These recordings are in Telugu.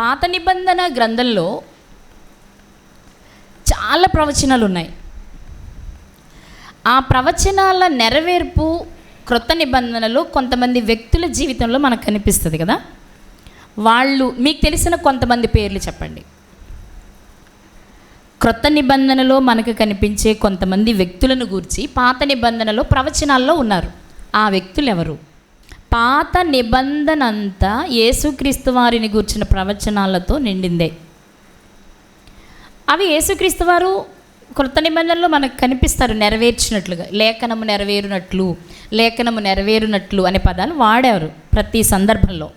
పాత నిబంధన గ్రంథంలో చాలా ప్రవచనాలు ఉన్నాయి. ఆ ప్రవచనాల నెరవేర్పు క్రొత్త నిబంధనలో కొంతమంది వ్యక్తుల జీవితంలో మనకు కనిపిస్తుంది కదా. వాళ్ళు మీకు తెలిసిన కొంతమంది పేర్లు చెప్పండి. క్రొత్త నిబంధనలో మనకు కనిపించే కొంతమంది వ్యక్తులను గూర్చి పాత నిబంధనలో ప్రవచనాల్లో ఉన్నారు. ఆ వ్యక్తులు ఎవరు? పాత నిబంధన అంతా యేసుక్రీస్తు వారిని గూర్చిన ప్రవచనాలతో నిండిందే. అవి యేసుక్రీస్తు వారు క్రొత్త నిబంధనలో మనకు కనిపిస్తారు నెరవేర్చినట్లుగా. లేఖనము నెరవేరునట్లు అనే పదాలు వాడారు ప్రతి సందర్భంలో.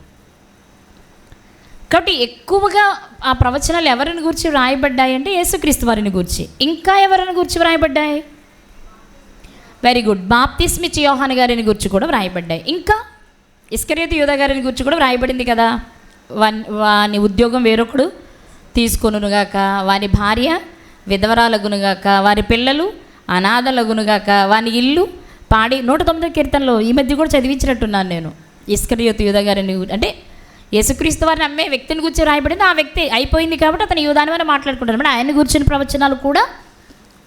కాబట్టి ఎక్కువగా ఆ ప్రవచనాలు ఎవరిని గురించి వ్రాయబడ్డాయి అంటే యేసుక్రీస్తు వారిని గురించి. ఇంకా ఎవరిని గురించి వ్రాయబడ్డాయి? వెరీ గుడ్, బాప్తిస్మిచ్చి యోహాను గారిని గురించి కూడా వ్రాయబడ్డాయి. ఇంకా ఇస్కరియోతు యూదా గారిని గురించి కూడా వ్రాయబడింది కదా. వాని ఉద్యోగం వేరొకడు తీసుకొనుగాక, వాని భార్య విధవరాలగునుగాక, వారి పిల్లలు అనాథలగునుగాక, వాని ఇల్లు పాడి 109 కీర్తనలో ఈ మధ్య కూడా చదివించినట్టున్నాను నేను. ఇస్కరియోతు యూదా గారిని అంటే యేసుక్రీస్తు వారిని నమ్మే వ్యక్తిని గురించి రాయబడింది. ఆ వ్యక్తి అయిపోయింది కాబట్టి అతను యూదాని అని మాట్లాడుకుంటారు. అంటే ఆయన గురించిన ప్రవచనాలు కూడా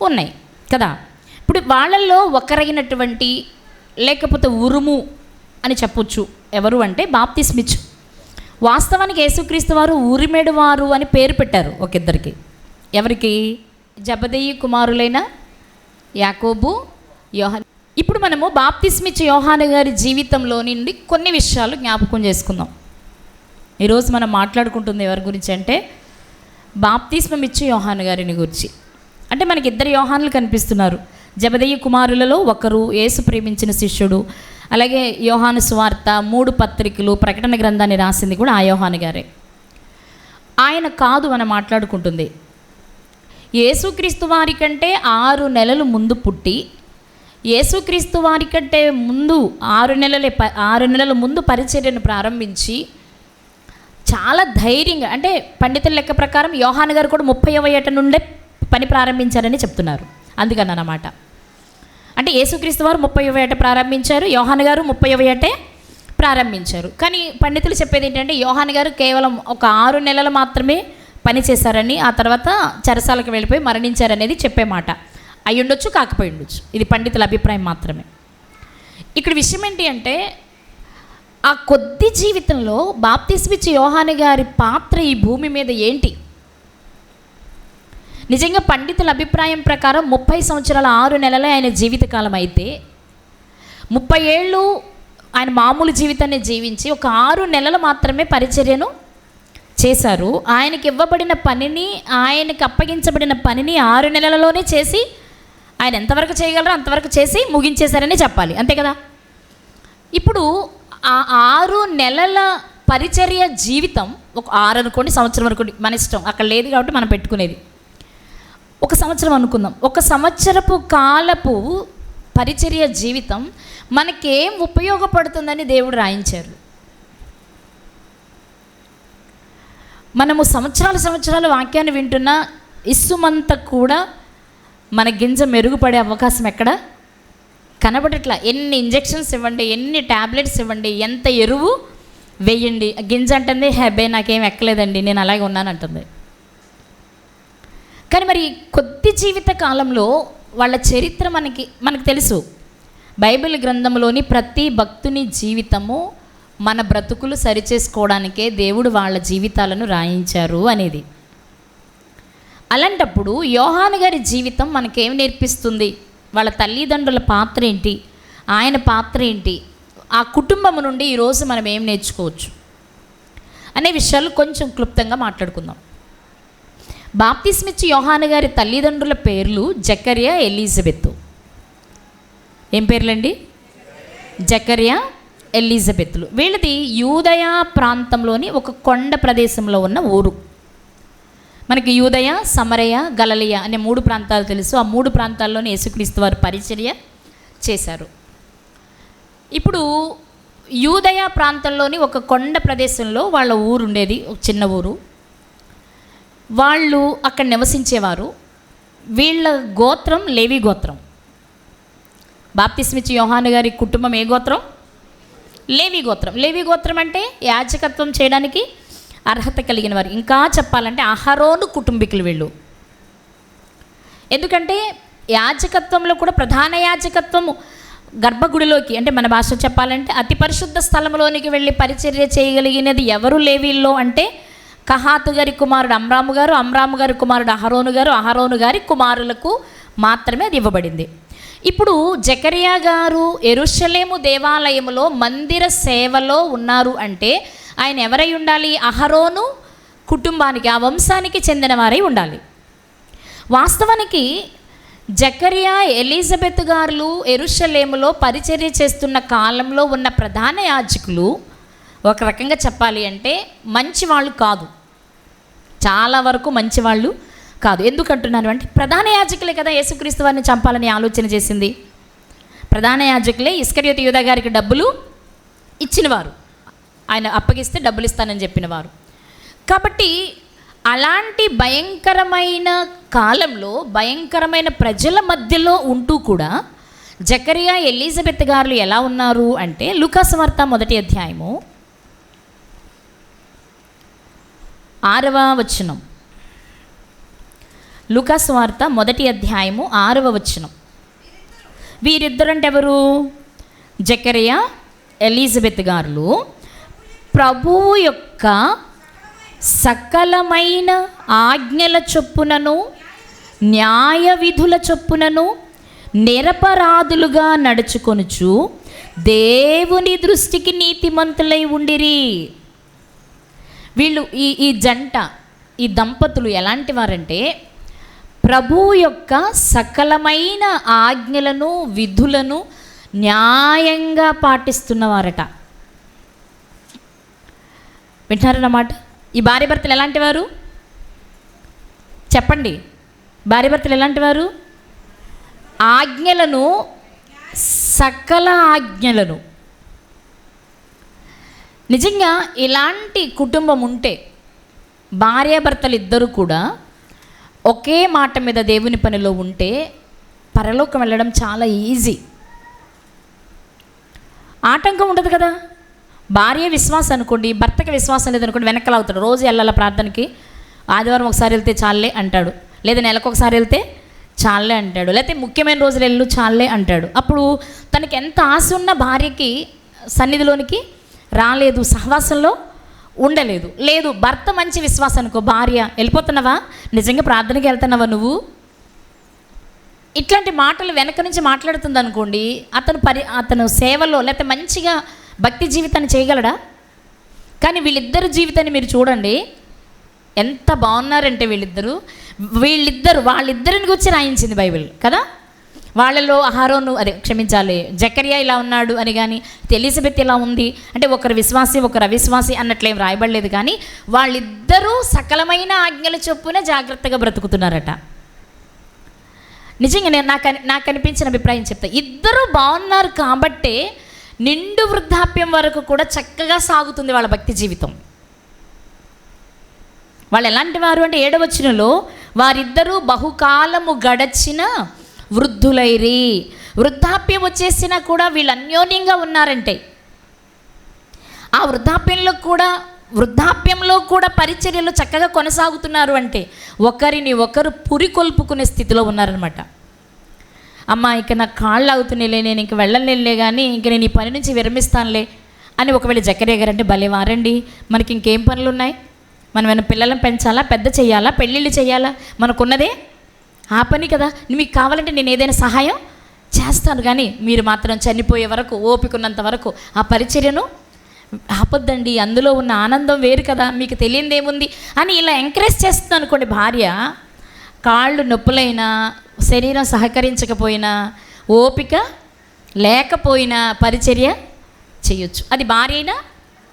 ఉన్నాయి కదా. ఇప్పుడు వాళ్ళల్లో ఒకరైనటువంటి లేకపోతే ఉరుము అని చెప్పొచ్చు ఎవరు అంటే బాప్తిస్మిచ్చు. వాస్తవానికి యేసుక్రీస్తు వారు ఉరిమెడు వారు అని పేరు పెట్టారు ఒకిద్దరికి. ఎవరికి? జబదయి కుమారులైన యాకోబు, యోహాను. ఇప్పుడు మనము బాప్తిస్మిచ్చు యోహాను గారి జీవితంలో నుండి కొన్ని విషయాలు జ్ఞాపకం చేసుకుందాం. ఈరోజు మనం మాట్లాడుకుంటుంది ఎవరి గురించి అంటే బాప్తిస్మం ఇచ్చి యోహాను గారిని గురించి. అంటే మనకి 2 యోహానులు కనిపిస్తున్నారు. జబదయి కుమారులలో ఒకరు, యేసు ప్రేమించిన శిష్యుడు. అలాగే యోహాను సువార్త, 3 పత్రికలు, ప్రకటన గ్రంథాన్ని రాసింది కూడా ఆ యోహాను గారే. ఆయన కాదు మనం మాట్లాడుకుంటుంది. యేసుక్రీస్తు వారి కంటే 6 నెలలు ముందు పుట్టి, యేసుక్రీస్తు వారి కంటే ముందు 6 నెలల ముందు పరిచర్యను ప్రారంభించి చాలా ధైర్యంగా, అంటే పండితుల లెక్క ప్రకారం యోహాను గారు కూడా 30వ ఏట నుండే పని ప్రారంభించారని చెప్తున్నారు. అందుకని అన్నమాట. అంటే యేసుక్రీస్తు వారు 30వ ఏట ప్రారంభించారు, యోహాను గారు 30వ ఏటే ప్రారంభించారు. కానీ పండితులు చెప్పేది ఏంటంటే యోహాను గారు కేవలం ఒక 6 నెలలు మాత్రమే పని చేశారని, ఆ తర్వాత చెరసాలకు వెళ్ళిపోయి మరణించారనేది చెప్పే మాట. అయి ఉండొచ్చు, కాకపోయి ఉండొచ్చు. ఇది పండితుల అభిప్రాయం మాత్రమే. ఇక్కడ విషయం ఏంటి అంటే ఆ కొద్ది జీవితంలో బాప్తిస్మిచ్చి యోహాను గారి పాత్ర ఈ భూమి మీద ఏంటి? నిజంగా పండితుల అభిప్రాయం ప్రకారం 30 సంవత్సరాల 6 నెలలే ఆయన జీవితకాలం అయితే, 30 ఏళ్ళు ఆయన మామూలు జీవితాన్ని జీవించి ఒక 6 నెలలు మాత్రమే పరిచర్యను చేశారు. ఆయనకి ఇవ్వబడిన పనిని, ఆయనకి అప్పగించబడిన పనిని 6 నెలలలోనే చేసి ఆయన ఎంతవరకు చేయగలరో అంతవరకు చేసి ముగించేశారని చెప్పాలి. అంతే కదా. ఇప్పుడు ఆ 6 నెలల పరిచర్య జీవితం, ఒక 6 అనుకోండి, సంవత్సరం అనుకోండి, మన ఇష్టం, అక్కడ లేదు కాబట్టి మనం పెట్టుకునేది. 1 సంవత్సరం అనుకుందాం. 1 సంవత్సరపు కాలపు పరిచర్య జీవితం మనకేం ఉపయోగపడుతుందని దేవుడు రాయించారు. మనము సంవత్సరాలు వాక్యాన్ని వింటున్న ఇస్సుమంత కూడా మన గింజ మెరుగుపడే అవకాశం ఎక్కడ కనబడట్లా. ఎన్ని ఇంజెక్షన్స్ ఇవ్వండి, ఎన్ని ట్యాబ్లెట్స్ ఇవ్వండి, ఎంత ఎరువు వేయండి, గింజ అంటుంది హెబ్బే నాకేం ఎక్కలేదండి, నేను అలాగే ఉన్నానంటుంది. కానీ మరి కొద్ది జీవిత కాలంలో వాళ్ళ చరిత్ర మనకు తెలుసు. బైబిల్ గ్రంథంలోని ప్రతి భక్తుని జీవితము మన బ్రతుకులు సరిచేసుకోవడానికే దేవుడు వాళ్ళ జీవితాలను రాయించారు అనేది. అలాంటప్పుడు యోహాను గారి జీవితం మనకేం నేర్పిస్తుంది? వాళ్ళ తల్లిదండ్రుల పాత్ర ఏంటి, ఆయన పాత్ర ఏంటి, ఆ కుటుంబం నుండి ఈరోజు మనం ఏం నేర్చుకోవచ్చు అనే విషయాలు కొంచెం క్లుప్తంగా మాట్లాడుకుందాం. బాప్తిస్మిచ్చి యోహాను గారి తల్లిదండ్రుల పేర్లు జకర్యా, ఎలిజబెత్. ఏం పేర్లండి? జకర్యా, ఎలిజబెత్లు. వీళ్ళది యూదయ ప్రాంతంలోని ఒక కొండ ప్రదేశంలో ఉన్న ఊరు. మనకి యూదయ, సమరయ, గలిలయ అనే 3 ప్రాంతాలు తెలుసు. ఆ 3 ప్రాంతాల్లోనే యేసుక్రీస్తు వారు పరిచర్య చేశారు. ఇప్పుడు యూదయ ప్రాంతంలోని ఒక కొండ ప్రదేశంలో వాళ్ళ ఊరు ఉండేది, ఒక చిన్న ఊరు. వాళ్ళు అక్కడ నివసించేవారు. వీళ్ళ గోత్రం లేవి గోత్రం. బాప్తిస్మిచ్చి యోహాను గారి కుటుంబం ఏ గోత్రం? లేవి గోత్రం. లేవి గోత్రం అంటే యాజకత్వం చేయడానికి అర్హత కలిగిన వారు. ఇంకా చెప్పాలంటే అహరోను కుటుంబీకులు వీళ్ళు. ఎందుకంటే యాజకత్వంలో కూడా ప్రధాన యాజకత్వము గర్భగుడిలోకి, అంటే మన భాష చెప్పాలంటే అతి పరిశుద్ధ స్థలంలోనికి వెళ్ళి పరిచర్య చేయగలిగినది ఎవరు లేవీల్లో అంటే కహాతు గారి కుమారుడు అమ్రాము గారు, అమ్రాము గారి కుమారుడు అహరోను గారు, అహరోను గారి కుమారులకు మాత్రమే అది ఇవ్వబడింది. ఇప్పుడు జకరియా గారు యెరూషలేము దేవాలయములో మందిర సేవలో ఉన్నారు అంటే ఆయన ఎవరై ఉండాలి? అహరోను కుటుంబానికి, ఆ వంశానికి చెందిన వారై ఉండాలి. వాస్తవానికి జకరియా ఎలిజబెత్ గారు యెరూషలేములో పరిచర్య చేస్తున్న కాలంలో ఉన్న ప్రధాన యాజకులు ఒక రకంగా చెప్పాలి అంటే మంచివాళ్ళు కాదు, చాలా వరకు మంచివాళ్ళు కాదు. ఎందుకంటున్నాను అంటే ప్రధాన యాజకులే కదా యేసుక్రీస్తు వారిని చంపాలని ఆలోచన చేసింది. ప్రధాన యాజకులే ఇస్కరియోతు యూదా గారికి డబ్బులు ఇచ్చినవారు, ఆయన అప్పగిస్తే డబ్బులు ఇస్తానని చెప్పినవారు. కాబట్టి అలాంటి భయంకరమైన కాలంలో భయంకరమైన ప్రజల మధ్యలో ఉంటూ కూడా జకరియా ఎలిజబెత్ గారు ఎలా ఉన్నారు అంటే లూకాసు వార్త 1వ అధ్యాయము 6వ వచనం. లూకాసు వార్త 1వ అధ్యాయము 6వ వచనం. వీరిద్దరు అంటే ఎవరు? జకరియా ఎలిజబెత్ గారు ప్రభువు యొక్క సకలమైన ఆజ్ఞల చొప్పునను న్యాయ విధుల చొప్పునను నిరపరాధులుగా నడుచుకొనుచు దేవుని దృష్టికి నీతిమంతులై ఉండిరి. వీళ్ళు ఈ జంట, ఈ దంపతులు ఎలాంటి వారంటే ప్రభువు యొక్క సకలమైన ఆజ్ఞలను విధులను న్యాయంగా పాటిస్తున్నవారట. వింటున్నారన్నమాట. ఈ భార్య భర్తలు ఎలాంటి వారు చెప్పండి? భార్య భర్తలు ఎలాంటి వారు? ఆజ్ఞలను, సకల ఆజ్ఞలను. నిజంగా ఇలాంటి కుటుంబం ఉంటే భార్యాభర్తలు ఇద్దరు కూడా ఒకే మాట మీద దేవుని పనిలో ఉంటే పరలోకం వెళ్ళడం చాలా ఈజీ. ఆటంకం ఉండదు కదా. భార్య విశ్వాసం అనుకోండి, భర్తకి విశ్వాసం లేదనుకోండి, వెనకలు అవుతాడు. రోజు వెళ్ళాల ప్రార్థనకి, ఆదివారం ఒకసారి వెళ్తే చాలే అంటాడు, లేదా నెలకు ఒకసారి వెళ్తే చాలే అంటాడు, లేకపోతే ముఖ్యమైన రోజులు వెళ్ళు చాలే అంటాడు. అప్పుడు తనకి ఎంత ఆశ ఉన్న భార్యకి సన్నిధిలోనికి రాలేదు, సహవాసంలో ఉండలేదు. లేదు భర్త మంచి విశ్వాసం అనుకో, భార్య వెళ్ళిపోతున్నావా, నిజంగా ప్రార్థనకి వెళ్తున్నావా నువ్వు, ఇట్లాంటి మాటలు వెనక నుంచి మాట్లాడుతుంది అనుకోండి, అతను సేవలో లేకపోతే మంచిగా భక్తి జీవితాన్ని చేయగలడా? కానీ వీళ్ళిద్దరు జీవితాన్ని మీరు చూడండి, ఎంత బాగున్నారంటే వాళ్ళిద్దరిని గురించి రాయించింది బైబిల్ కదా. వాళ్ళలో అహరోను జకరియా ఇలా ఉన్నాడు అని కానీ, ఎలిజబెత్ ఇలా ఉంది అంటే ఒకరు విశ్వాసి ఒకరు అవిశ్వాసి అన్నట్లేం రాయబడలేదు. కానీ వాళ్ళిద్దరూ సకలమైన ఆజ్ఞల చొప్పున జాగ్రత్తగా బ్రతుకుతున్నారట. నిజంగా నాకు అనిపించిన అభిప్రాయం చెప్తా, ఇద్దరు బాగున్నారు కాబట్టే నిండు వృద్ధాప్యం వరకు కూడా చక్కగా సాగుతుంది వాళ్ళ భక్తి జీవితం. వాళ్ళు ఎలాంటి వారు అంటే 7వ వచనంలో వారిద్దరూ బహుకాలము గడచిన వృద్ధులైరి. వృద్ధాప్యం వచ్చేసినా కూడా వీళ్ళు అన్యోన్యంగా ఉన్నారంటే, ఆ వృద్ధాప్యంలో కూడా పరిచర్యలు చక్కగా కొనసాగుతున్నారు అంటే ఒకరిని ఒకరు పురికొల్పుకునే స్థితిలో ఉన్నారనమాట. అమ్మ ఇక నా కాళ్ళు అవుతున్నాయిలే, నేను ఇంక వెళ్ళలేనులే, కానీ ఇంక నేను ఈ పని నుంచి విరమిస్తానులే అని ఒకవేళ జకరియా గారు అంటే భలే వారండి, మనకి ఇంకేం పనులు ఉన్నాయి, మనం ఏమైనా పిల్లలను పెంచాలా, పెద్ద చేయాలా, పెళ్ళిళ్ళు చేయాలా, మనకున్నదే ఆ పని కదా, మీకు కావాలంటే నేను ఏదైనా సహాయం చేస్తాను, కానీ మీరు మాత్రం చనిపోయే వరకు ఓపికన్నంత వరకు ఆ పరిచర్యను ఆపొద్దండి, అందులో ఉన్న ఆనందం వేరు కదా, మీకు తెలియదేముంది అని ఇలా ఎంకరేజ్ చేస్తుంది అనుకోండి. భార్య కాళ్ళు నొప్పులైనా, శరీరం సహకరించకపోయినా, ఓపిక లేకపోయినా పరిచర్య చేయొచ్చు. అది భార్య అయినా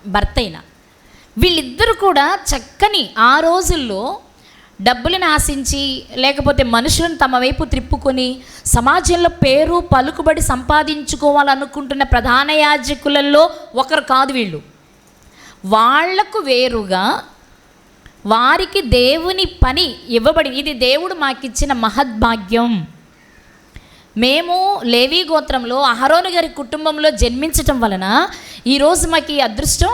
భర్త అయినా. వీళ్ళిద్దరూ కూడా చక్కని ఆ రోజుల్లో డబ్బులను ఆశించి లేకపోతే మనుషులను తమ వైపు త్రిప్పుకొని సమాజంలో పేరు పలుకుబడి సంపాదించుకోవాలనుకుంటున్న ప్రధాన యాజకులలో ఒకరు కాదు వీళ్ళు. వాళ్లకు వేరుగా వారికి దేవుని పని ఇవ్వబడి, ఇది దేవుడు మాకిచ్చిన మహద్భాగ్యం. మేము లేవీ గోత్రంలో అహరోను గారి కుటుంబంలో జన్మించటం వలన ఈరోజు మాకు ఈ అదృష్టం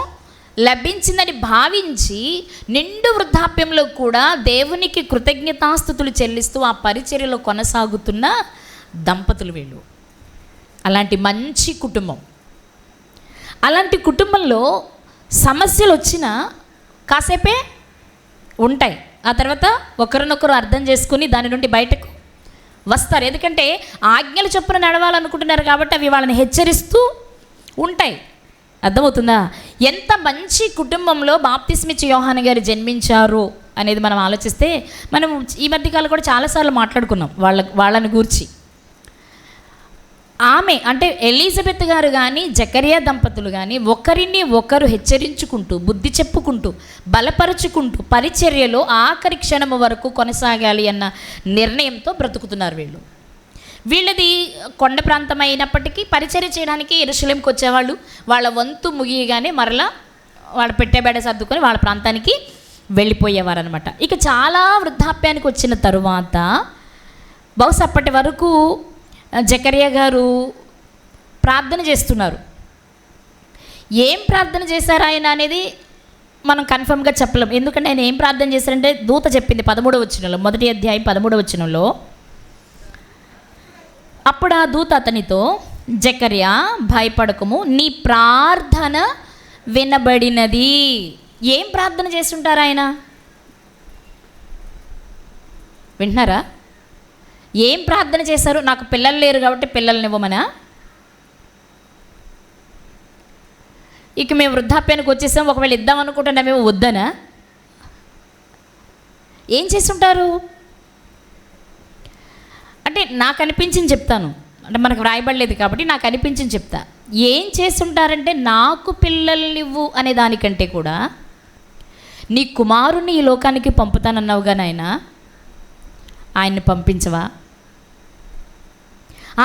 లభించిందని భావించి నిండు వృద్ధాప్యంలో కూడా దేవునికి కృతజ్ఞతాస్తుతులు చెల్లిస్తూ ఆ పరిచర్యలో కొనసాగుతున్న దంపతులు వీళ్ళు. అలాంటి మంచి కుటుంబం. అలాంటి కుటుంబంలో సమస్యలు వచ్చినా కాసేపే ఉంటాయి, ఆ తర్వాత ఒకరినొకరు అర్థం చేసుకుని దాని నుండి బయటకు వస్తారు. ఎందుకంటే ఆజ్ఞలు చొప్పున నడవాలనుకుంటున్నారు కాబట్టి అవి వాళ్ళని హెచ్చరిస్తూ ఉంటాయి. అర్థమవుతుందా? ఎంత మంచి కుటుంబంలో బాప్తిస్మిచ్చి యోహాను గారు జన్మించారు అనేది మనం ఆలోచిస్తే, మనం ఈ మధ్యకాలం కూడా చాలాసార్లు మాట్లాడుకున్నాం వాళ్ళని గూర్చి. ఆమె అంటే ఎలిజబెత్ గారు కానీ జకరియా దంపతులు కానీ ఒకరిని ఒకరు హెచ్చరించుకుంటూ, బుద్ధి చెప్పుకుంటూ, బలపరుచుకుంటూ పరిచర్యలో ఆఖరి క్షణము వరకు కొనసాగాలి అన్న నిర్ణయంతో బ్రతుకుతున్నారు వీళ్ళు. వీళ్ళది కొండ ప్రాంతం అయినప్పటికీ పరిచర్య చేయడానికి యెరూషలేంకి వచ్చేవాళ్ళు. వాళ్ళ వంతు ముగియగానే మరలా వాళ్ళ పెట్టెబెడ సర్దుకొని వాళ్ళ ప్రాంతానికి వెళ్ళిపోయేవారు అనమాట. ఇక చాలా వృద్ధాప్యానికి వచ్చిన తరువాత బహుశా అప్పటి వరకు జకరియా గారు ప్రార్థన చేస్తున్నారు. ఏం ప్రార్థన చేశారు ఆయన అనేది మనం కన్ఫర్మ్గా చెప్పలేం. ఎందుకంటే ఆయన ఏం ప్రార్థన చేశారంటే దూత చెప్పింది 13వ వచనంలో, 1వ అధ్యాయం 13వ వచనంలో. అప్పుడు ఆ దూత అతనితో, జకరియా భయపడకము, నీ ప్రార్థన వినబడినది. ఏం ప్రార్థన చేస్తుంటారు ఆయన? వింటున్నారా? ఏం ప్రార్థన చేశారు? నాకు పిల్లలు లేరు కాబట్టి పిల్లల్ని ఇవ్వమనా? ఇక మేము వృద్ధాప్యానికి వచ్చేసాం, ఒకవేళ ఇద్దాం అనుకుంటున్నా మేము వద్దనా? ఏం చేస్తుంటారు అంటే నాకు అనిపించింది చెప్తాను, అంటే మనకు వ్రాయబడలేదు కాబట్టి నాకు అనిపించింది చెప్తా. ఏం చేస్తుంటారంటే, నాకు పిల్లల్నివ్వు అనే దానికంటే కూడా నీ కుమారుని ఈ లోకానికి పంపుతానన్నావుగా నాయన, ఆయన్ని పంపించవా?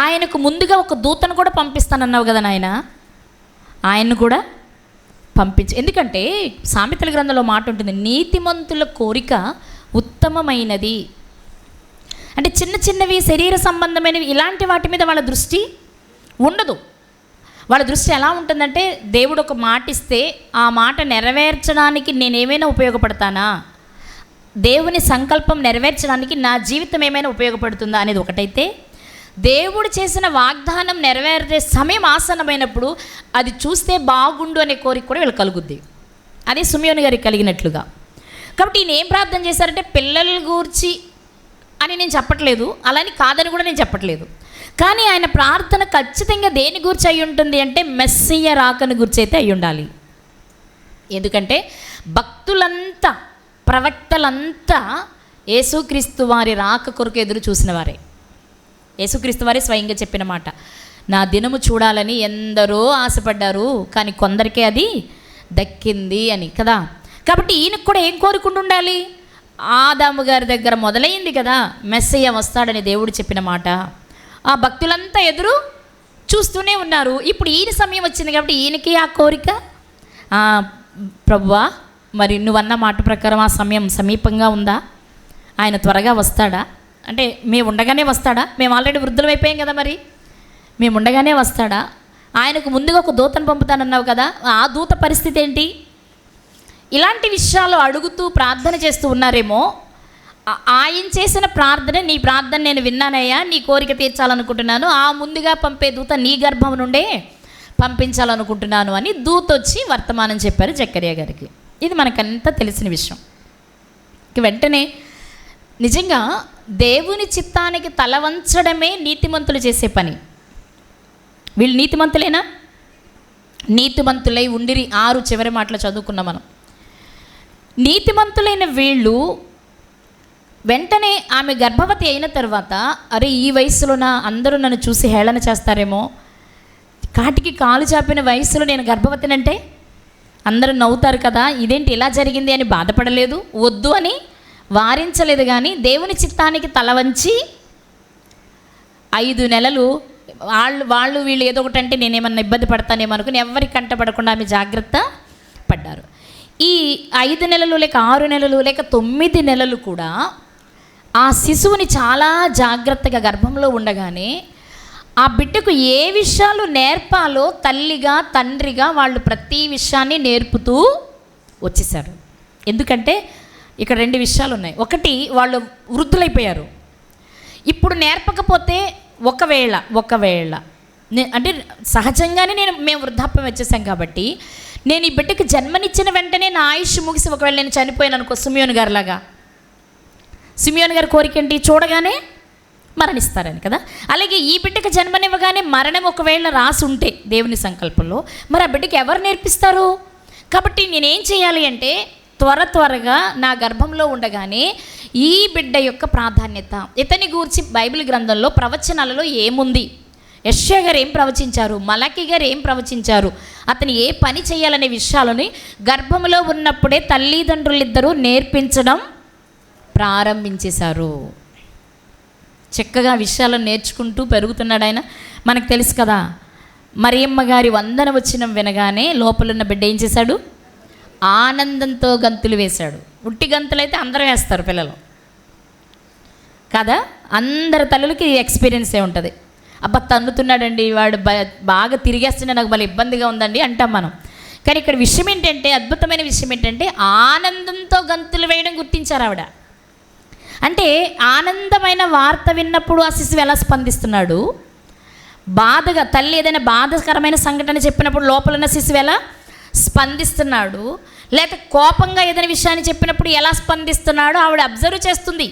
ఆయనకు ముందుగా ఒక దూతను కూడా పంపిస్తానన్నావు కదా నాయన, ఆయన్ను కూడా పంపించు. ఎందుకంటే సామెతల గ్రంథంలో మాట ఉంటుంది, నీతిమంతుల కోరిక ఉత్తమమైనది. అంటే చిన్న చిన్నవి శరీర సంబంధమైనవి ఇలాంటి వాటి మీద వాళ్ళ దృష్టి ఉండదు. వాళ్ళ దృష్టి ఎలా ఉంటుందంటే, దేవుడు ఒక మాట ఇస్తే ఆ మాట నెరవేర్చడానికి నేనేమైనా ఉపయోగపడతానా, దేవుని సంకల్పం నెరవేర్చడానికి నా జీవితం ఏమైనా ఉపయోగపడుతుందా అనేది ఒకటైతే, దేవుడు చేసిన వాగ్దానం నెరవేరే సమయం ఆసన్నమైనప్పుడు అది చూస్తే బాగుండు అనే కోరిక కూడా వీళ్ళు కలుగుద్ది. అదే సిమియోను గారికి కలిగినట్లుగా. కాబట్టి ఈయన ఏం ప్రార్థన చేశారంటే, పిల్లల గూర్చి అని నేను చెప్పట్లేదు, అలాని కాదని కూడా నేను చెప్పట్లేదు. కానీ ఆయన ప్రార్థన ఖచ్చితంగా దేని గురించి అయి ఉంటుంది అంటే, మెస్సియ రాకను గురించి అయితే అయి ఉండాలి. ఎందుకంటే భక్తులంతా, ప్రవక్తలంతా యేసుక్రీస్తు వారి రాక కొరకు ఎదురు చూసిన వారే. యేసుక్రీస్తు వారే స్వయంగా చెప్పిన మాట, నా దినము చూడాలని ఎందరో ఆశపడ్డారు కానీ కొందరికే అది దక్కింది అని కదా. కాబట్టి ఈయనకు కూడా ఏం కోరుకుంటూ ఉండాలి? ఆదాము గారి దగ్గర మొదలైంది కదా మెస్సయ్య వస్తాడని దేవుడు చెప్పిన మాట, ఆ భక్తులంతా ఎదురు చూస్తూనే ఉన్నారు. ఇప్పుడు ఈయన సమయం వచ్చింది కాబట్టి ఈయనకి ఆ కోరిక, ప్రభువా మరి నువ్వన్న మాట ప్రకారం ఆ సమయం సమీపంగా ఉందా, ఆయన త్వరగా వస్తాడా అంటే మేము ఉండగానే వస్తాడా? మేము ఆల్రెడీ వృద్ధులం అయిపోయాం కదా, మరి మేము ఉండగానే వస్తాడా? ఆయనకు ముందుగా ఒక దూతను పంపుతానన్నావు కదా, ఆ దూత పరిస్థితి ఏంటి? ఇలాంటి విషయాలు అడుగుతూ ప్రార్థన చేస్తూ ఉన్నారేమో. ఆయన చేసిన ప్రార్థన, నీ ప్రార్థన నేను విన్నానయ్యా, నీ కోరిక తీర్చాలనుకుంటున్నాను, ఆ ముందుగా పంపే దూత నీ గర్భం నుండే పంపించాలనుకుంటున్నాను అని దూత వచ్చి వర్తమానం చెప్పారు జకరియా గారికి. ఇది మనకంతా తెలిసిన విషయం. వెంటనే నిజంగా దేవుని చిత్తానికి తల వంచడమే నీతిమంతులు చేసే పని. వీళ్ళు నీతిమంతులేనా? నీతిమంతులై ఉండిరి 6 చివరి మాటలు చదువుకున్నాం మనం. నీతిమంతులైన వీళ్ళు వెంటనే ఆమె గర్భవతి అయిన తర్వాత, అరే ఈ వయసులోన అందరూ నన్ను చూసి హేళన చేస్తారేమో, కాటికి కాలు చాపిన వయసులో నేను గర్భవతినంటే అందరూ నవ్వుతారు కదా, ఇదేంటి ఇలా జరిగింది అని బాధపడలేదు, వద్దు అని వారించలేదు. కానీ దేవుని చిత్తానికి తల వంచి 5 నెలలు వాళ్ళు వీళ్ళు ఏదో ఒకటి అంటే నేనేమన్నా ఇబ్బంది పడతానేమో అనుకుని ఎవరికి కంటపడకుండా ఆమె జాగ్రత్త పడ్డారు. ఈ 5 నెలలు లేక 6 నెలలు లేక 9 నెలలు కూడా ఆ శిశువుని చాలా జాగ్రత్తగా గర్భంలో ఉండగానే ఆ బిడ్డకు ఏ విషయాలు నేర్పాలో తల్లిగా తండ్రిగా వాళ్ళు ప్రతి విషయాన్ని నేర్పుతూ వచ్చేసారు. ఎందుకంటే ఇక్కడ 2 విషయాలు ఉన్నాయి. ఒకటి, వాళ్ళు వృద్ధులైపోయారు. ఇప్పుడు నేర్పకపోతే ఒకవేళ అంటే సహజంగానే మేము వృద్ధాప్యం వచ్చేసాం కాబట్టి, నేను ఈ బిడ్డకి జన్మనిచ్చిన వెంటనే నా ఆయుష్ ముగిసి ఒకవేళ నేను చనిపోయాను అనుకో, సిమియోను గారిలాగా. సిమియోను గారి కోరిక ఏంటి? చూడగానే మరణిస్తారని కదా. అలాగే ఈ బిడ్డకి జన్మనివ్వగానే మరణం ఒకవేళ రాసి ఉంటే దేవుని సంకల్పంలో, మరి ఆ బిడ్డకి ఎవరు నేర్పిస్తారు? కాబట్టి నేనేం చేయాలి అంటే త్వరగా నా గర్భంలో ఉండగానే ఈ బిడ్డ యొక్క ప్రాధాన్యత, ఇతని గూర్చి బైబిల్ గ్రంథంలో ప్రవచనాలలో ఏముంది, యెషయా గారు ఏం ప్రవచించారు, మలాకి గారు ఏం ప్రవచించారు, అతను ఏ పని చేయాలనే విషయాలని గర్భంలో ఉన్నప్పుడే తల్లిదండ్రులిద్దరూ నేర్పించడం ప్రారంభించేశారు. చక్కగా విషయాలను నేర్చుకుంటూ పెరుగుతున్నాడు ఆయన. మనకు తెలుసు కదా, మరియమ్మ గారి వందన వచనం వినగానే లోపలున్న బిడ్డ ఏం చేశాడు? ఆనందంతో గంతులు వేశాడు. ఉట్టి గంతులైతే అందరూ వేస్తారు పిల్లలు కదా. అందరి తల్లులకి ఎక్స్పీరియన్సే ఉంటుంది. అబ్బా తన్నుతున్నాడండి వాడు, బాగా తిరిగేస్తుండే, నాకు భలే ఇబ్బందిగా ఉందండి అంటాం మనం. కానీ ఇక్కడ విషయం ఏంటంటే, అద్భుతమైన విషయం ఏంటంటే, ఆనందంతో గంతులు వేయడం గుర్తించారు ఆవిడ. అంటే ఆనందమైన వార్త విన్నప్పుడు ఆ శిశువు ఎలా స్పందిస్తున్నాడు, బాధగా తల్లి ఏదైనా బాధాకరమైన సంఘటన చెప్పినప్పుడు లోపల ఉన్న శిశువు ఎలా స్పందిస్తున్నాడు, లేక కోపంగా ఏదైనా విషయాన్ని చెప్పినప్పుడు ఎలా స్పందిస్తున్నాడో ఆవిడ అబ్జర్వ్ చేస్తుంది.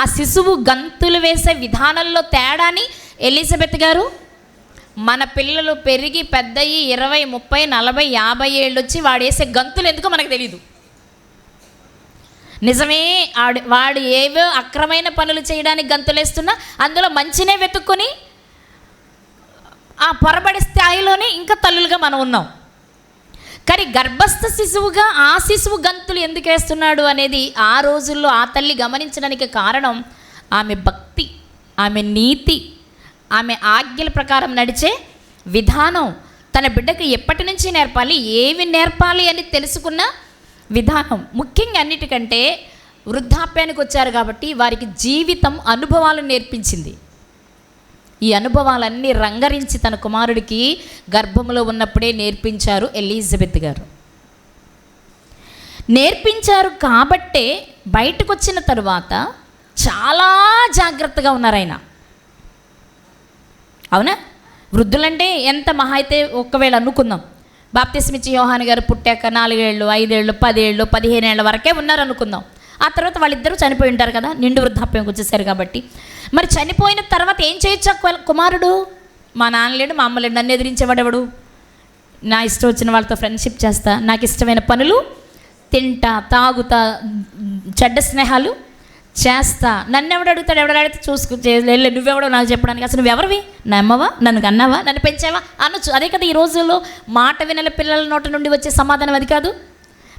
ఆ శిశువు గంతులు వేసే విధానంలో తేడాని ఎలిజబెత్ గారు, మన పిల్లలు పెరిగి పెద్దయి 20, 30, 40, 50 ఏళ్ళు వచ్చి వాడు వేసే గంతులు ఎందుకో మనకు తెలీదు. నిజమే, వాడు ఏవో అక్రమైన పనులు చేయడానికి గంతులేస్తున్నా అందులో మంచినే వెతుక్కొని ఆ పొరబడి స్థాయిలోనే ఇంకా తల్లులుగా మనం ఉన్నాం. కానీ గర్భస్థ శిశువుగా ఆ శిశువు గంతులు ఎందుకు వేస్తున్నాడు అనేది ఆ రోజుల్లో ఆ తల్లి గమనించడానికి కారణం ఆమె భక్తి, ఆమె నీతి, ఆమె ఆజ్ఞల ప్రకారం నడిచే విధానం. తన బిడ్డకు ఎప్పటి నుంచి నేర్పాలి, ఏవి నేర్పాలి అని తెలుసుకున్న విధానం. ముఖ్యంగా అన్నిటికంటే వృద్ధాప్యానికి వచ్చారు కాబట్టి వారికి జీవితం అనుభవాలు నేర్పించింది. ఈ అనుభవాలన్నీ రంగరించి తన కుమారుడికి గర్భంలో ఉన్నప్పుడే నేర్పించారు ఎలిజబెత్ గారు. నేర్పించారు కాబట్టే బయటకు వచ్చిన తరువాత చాలా జాగ్రత్తగా ఉన్నారు ఆయన. అవునా? వృద్ధులంటే ఎంత మహా అయితే ఒకవేళ అనుకుందాం, బాప్తిస్మిచ్చి యోహాను గారు పుట్టాక 4 ఏళ్ళు, 5 ఏళ్ళు, 10 ఏళ్ళు, 15 ఏళ్ళ వరకే ఉన్నారు అనుకుందాం. ఆ తర్వాత వాళ్ళిద్దరూ చనిపోయి ఉంటారు కదా, నిండు వృద్ధాప్యంకి వచ్చేసారు కాబట్టి. మరి చనిపోయిన తర్వాత ఏం చేయొచ్చు కుమారుడు? మా నాన్న లేడు, మా అమ్మ లేడు, నన్ను ఎదిరించేవాడెవడు? నా ఇష్టం వచ్చిన వాళ్ళతో ఫ్రెండ్షిప్ చేస్తా, నాకు ఇష్టమైన పనులు తింటా, తాగుతా, చెడ్డ స్నేహాలు చేస్తా, నన్ను ఎవడు అడుగుతాడు? ఎవడడితే చూసుకుని నువ్వెవడో నాకు చెప్పడానికి, అసలు నువ్వెవరివి? నా అమ్మవా? నన్ను కన్నావా? నన్ను పెంచావా అనొచ్చు. అదే కదా ఈ రోజుల్లో మాట వినల పిల్లల నోట నుండి వచ్చే సమాధానం అది కాదు.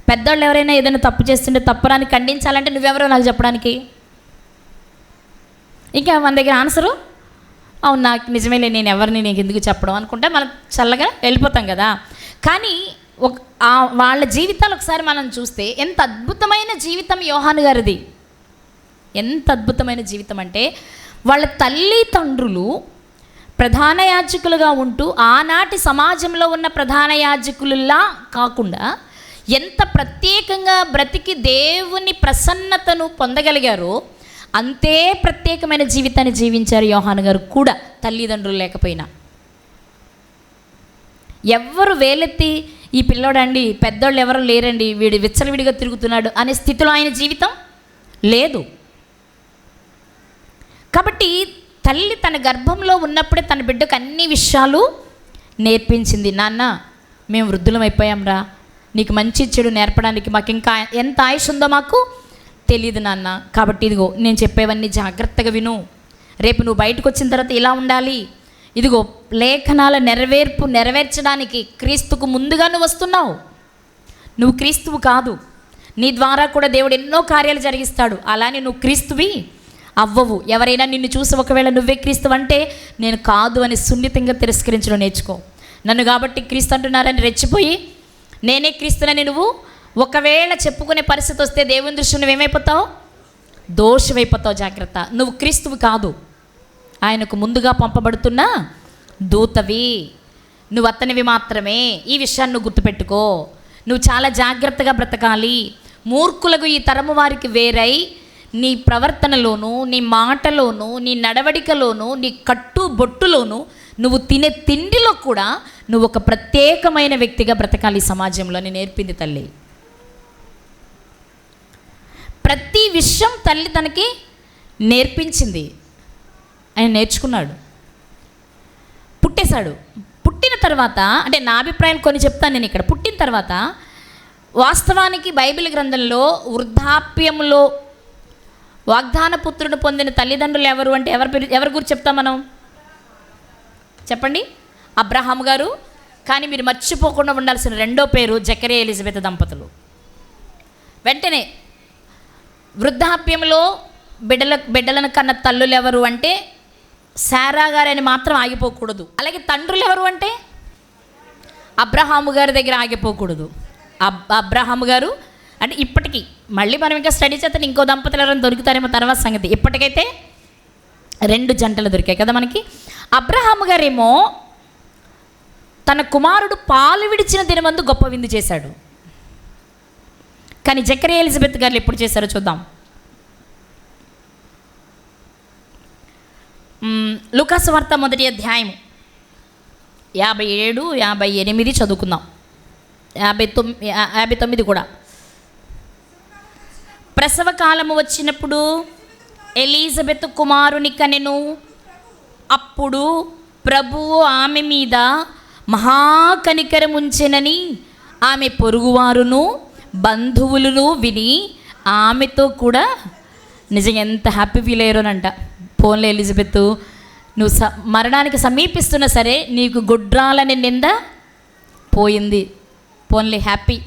పెద్దవాళ్ళు ఎవరైనా ఏదైనా తప్పు చేస్తుంటే తప్పురాని ఖండించాలంటే నువ్వెవరో నాకు చెప్పడానికి. ఇంకా మన దగ్గర ఆన్సరు, అవును నాకు నిజమేలే, నేను ఎవరిని నీకు ఎందుకు చెప్పడం అనుకుంటే మనం చల్లగా వెళ్ళిపోతాం కదా. కానీ వాళ్ళ జీవితాలు ఒకసారి మనం చూస్తే ఎంత అద్భుతమైన జీవితం యోహాను గారిది. ఎంత అద్భుతమైన జీవితం అంటే, వాళ్ళ తల్లిదండ్రులు ప్రధాన యాజకులుగా ఉంటూ ఆనాటి సమాజంలో ఉన్న ప్రధాన యాజకులులా కాకుండా ఎంత ప్రత్యేకంగా బ్రతికి దేవుని ప్రసన్నతను పొందగలిగారో అంతే ప్రత్యేకమైన జీవితాన్ని జీవించారు యోహాను గారు కూడా, తల్లిదండ్రులు లేకపోయినా. ఎవ్వరు వేలెత్తి ఈ పిల్లోడండి, పెద్దోళ్ళు ఎవరు లేరండి, వీడు విచ్చలవిడిగా తిరుగుతున్నాడు అనే స్థితిలో ఆయన జీవితం లేదు. కాబట్టి తల్లి తన గర్భంలో ఉన్నప్పుడే తన బిడ్డకు అన్ని విషయాలు నేర్పించింది. నాన్న మేము వృద్ధులం అయిపోయాంరా, నీకు మంచి చెడు నేర్పడానికి మాకు ఇంకా ఎంత ఆయుష్ ఉందో మాకు తెలియదు నాన్న, కాబట్టి ఇదిగో నేను చెప్పేవన్నీ జాగ్రత్తగా విను, రేపు నువ్వు బయటకు వచ్చిన తర్వాత ఇలా ఉండాలి, ఇదిగో లేఖనాల నెరవేర్చడానికి క్రీస్తుకు ముందుగా నువ్వు వస్తున్నావు, నువ్వు క్రీస్తువు కాదు, నీ ద్వారా కూడా దేవుడు ఎన్నో కార్యాలు జరిగిస్తాడు, అలానే నువ్వు క్రీస్తువి అవ్వవు. ఎవరైనా నిన్ను చూసి ఒకవేళ నువ్వే క్రీస్తు అంటే నేను కాదు అని సున్నితంగా తిరస్కరించడం నేర్చుకో. నన్ను కాబట్టి క్రీస్తు అంటున్నారని రెచ్చిపోయి నేనే క్రీస్తునని నువ్వు ఒకవేళ చెప్పుకునే పరిస్థితి వస్తే దేవుని దృష్టిలో నువ్వేమైపోతావు? దోషమైపోతావు. జాగ్రత్త, నువ్వు క్రీస్తువు కాదు. ఆయనకు ముందుగా పంపబడుతున్న దూతవి. నువ్వు అతనివి మాత్రమే. ఈ విషయాన్ని నువ్వు గుర్తుపెట్టుకో. నువ్వు చాలా జాగ్రత్తగా బ్రతకాలి. మూర్ఖులకు ఈ తరము వారికి వేరై నీ ప్రవర్తనలోను, నీ మాటలోను, నీ నడవడికలోను, నీ కట్టు బొట్టులోను, నువ్వు తినే తిండిలో కూడా నువ్వు ఒక ప్రత్యేకమైన వ్యక్తిగా బ్రతకాలి సమాజంలో అని నేర్పింది తల్లి. ప్రతి విషయం తల్లి తనకి నేర్పించింది. ఆయన నేర్చుకున్నాడు, పుట్టేశాడు. పుట్టిన తర్వాత, అంటే నా అభిప్రాయం కొన్ని చెప్తాను నేను ఇక్కడ. పుట్టిన తర్వాత వాస్తవానికి బైబిల్ గ్రంథంలో వృద్ధాప్యంలో వాగ్దాన పుత్రుడు పొందిన తల్లిదండ్రులు ఎవరు అంటే ఎవరి గురించి చెప్తాం మనం? చెప్పండి. అబ్రహాం గారు. కానీ మీరు మర్చిపోకుండా ఉండాల్సిన రెండో పేరు జకరియా ఎలిజబెత్ దంపతులు. వెంటనే వృద్ధాప్యంలో బిడ్డలను కన్న తల్లులు ఎవరు అంటే శారా గారని మాత్రం ఆగిపోకూడదు. అలాగే తండ్రులు ఎవరు అంటే అబ్రహాము గారి దగ్గర ఆగిపోకూడదు. అబ్రహాము గారు అంటే ఇప్పటికీ మళ్ళీ మనం ఇంకా స్టడీ చేస్తే ఇంకో దంపతులు ఎవరైనా దొరుకుతారేమో తర్వాత సంగతి. ఇప్పటికైతే 2 జంటలు దొరికాయి కదా మనకి. అబ్రహాము గారేమో తన కుమారుడు పాలు విడిచిన దినమందు గొప్ప విందు చేశాడు. కానీ జకరియా ఎలిజబెత్ గారు ఎప్పుడు చేశారో చూద్దాం. లూకాసు వార్త 1వ అధ్యాయం 57, 58 చదువుకుందాం. 59 కూడా. ప్రసవ కాలము వచ్చినప్పుడు ఎలిజబెత్ కుమారుని కనెను. అప్పుడు ప్రభువు ఆమె మీద మహాకనికరం ఉంచెనని ఆమె పొరుగువారును బంధువులను విని ఆమెతో కూడా నిజంగా ఎంత హ్యాపీ ఫీల్ అయ్యారోనంట. పోన్లే ఎలిజబెత్, నువ్వు మరణానికి సమీపిస్తున్నా సరే నీకు గుడ్రాలని నింద పోయింది. పోన్లే, హ్యాపీ,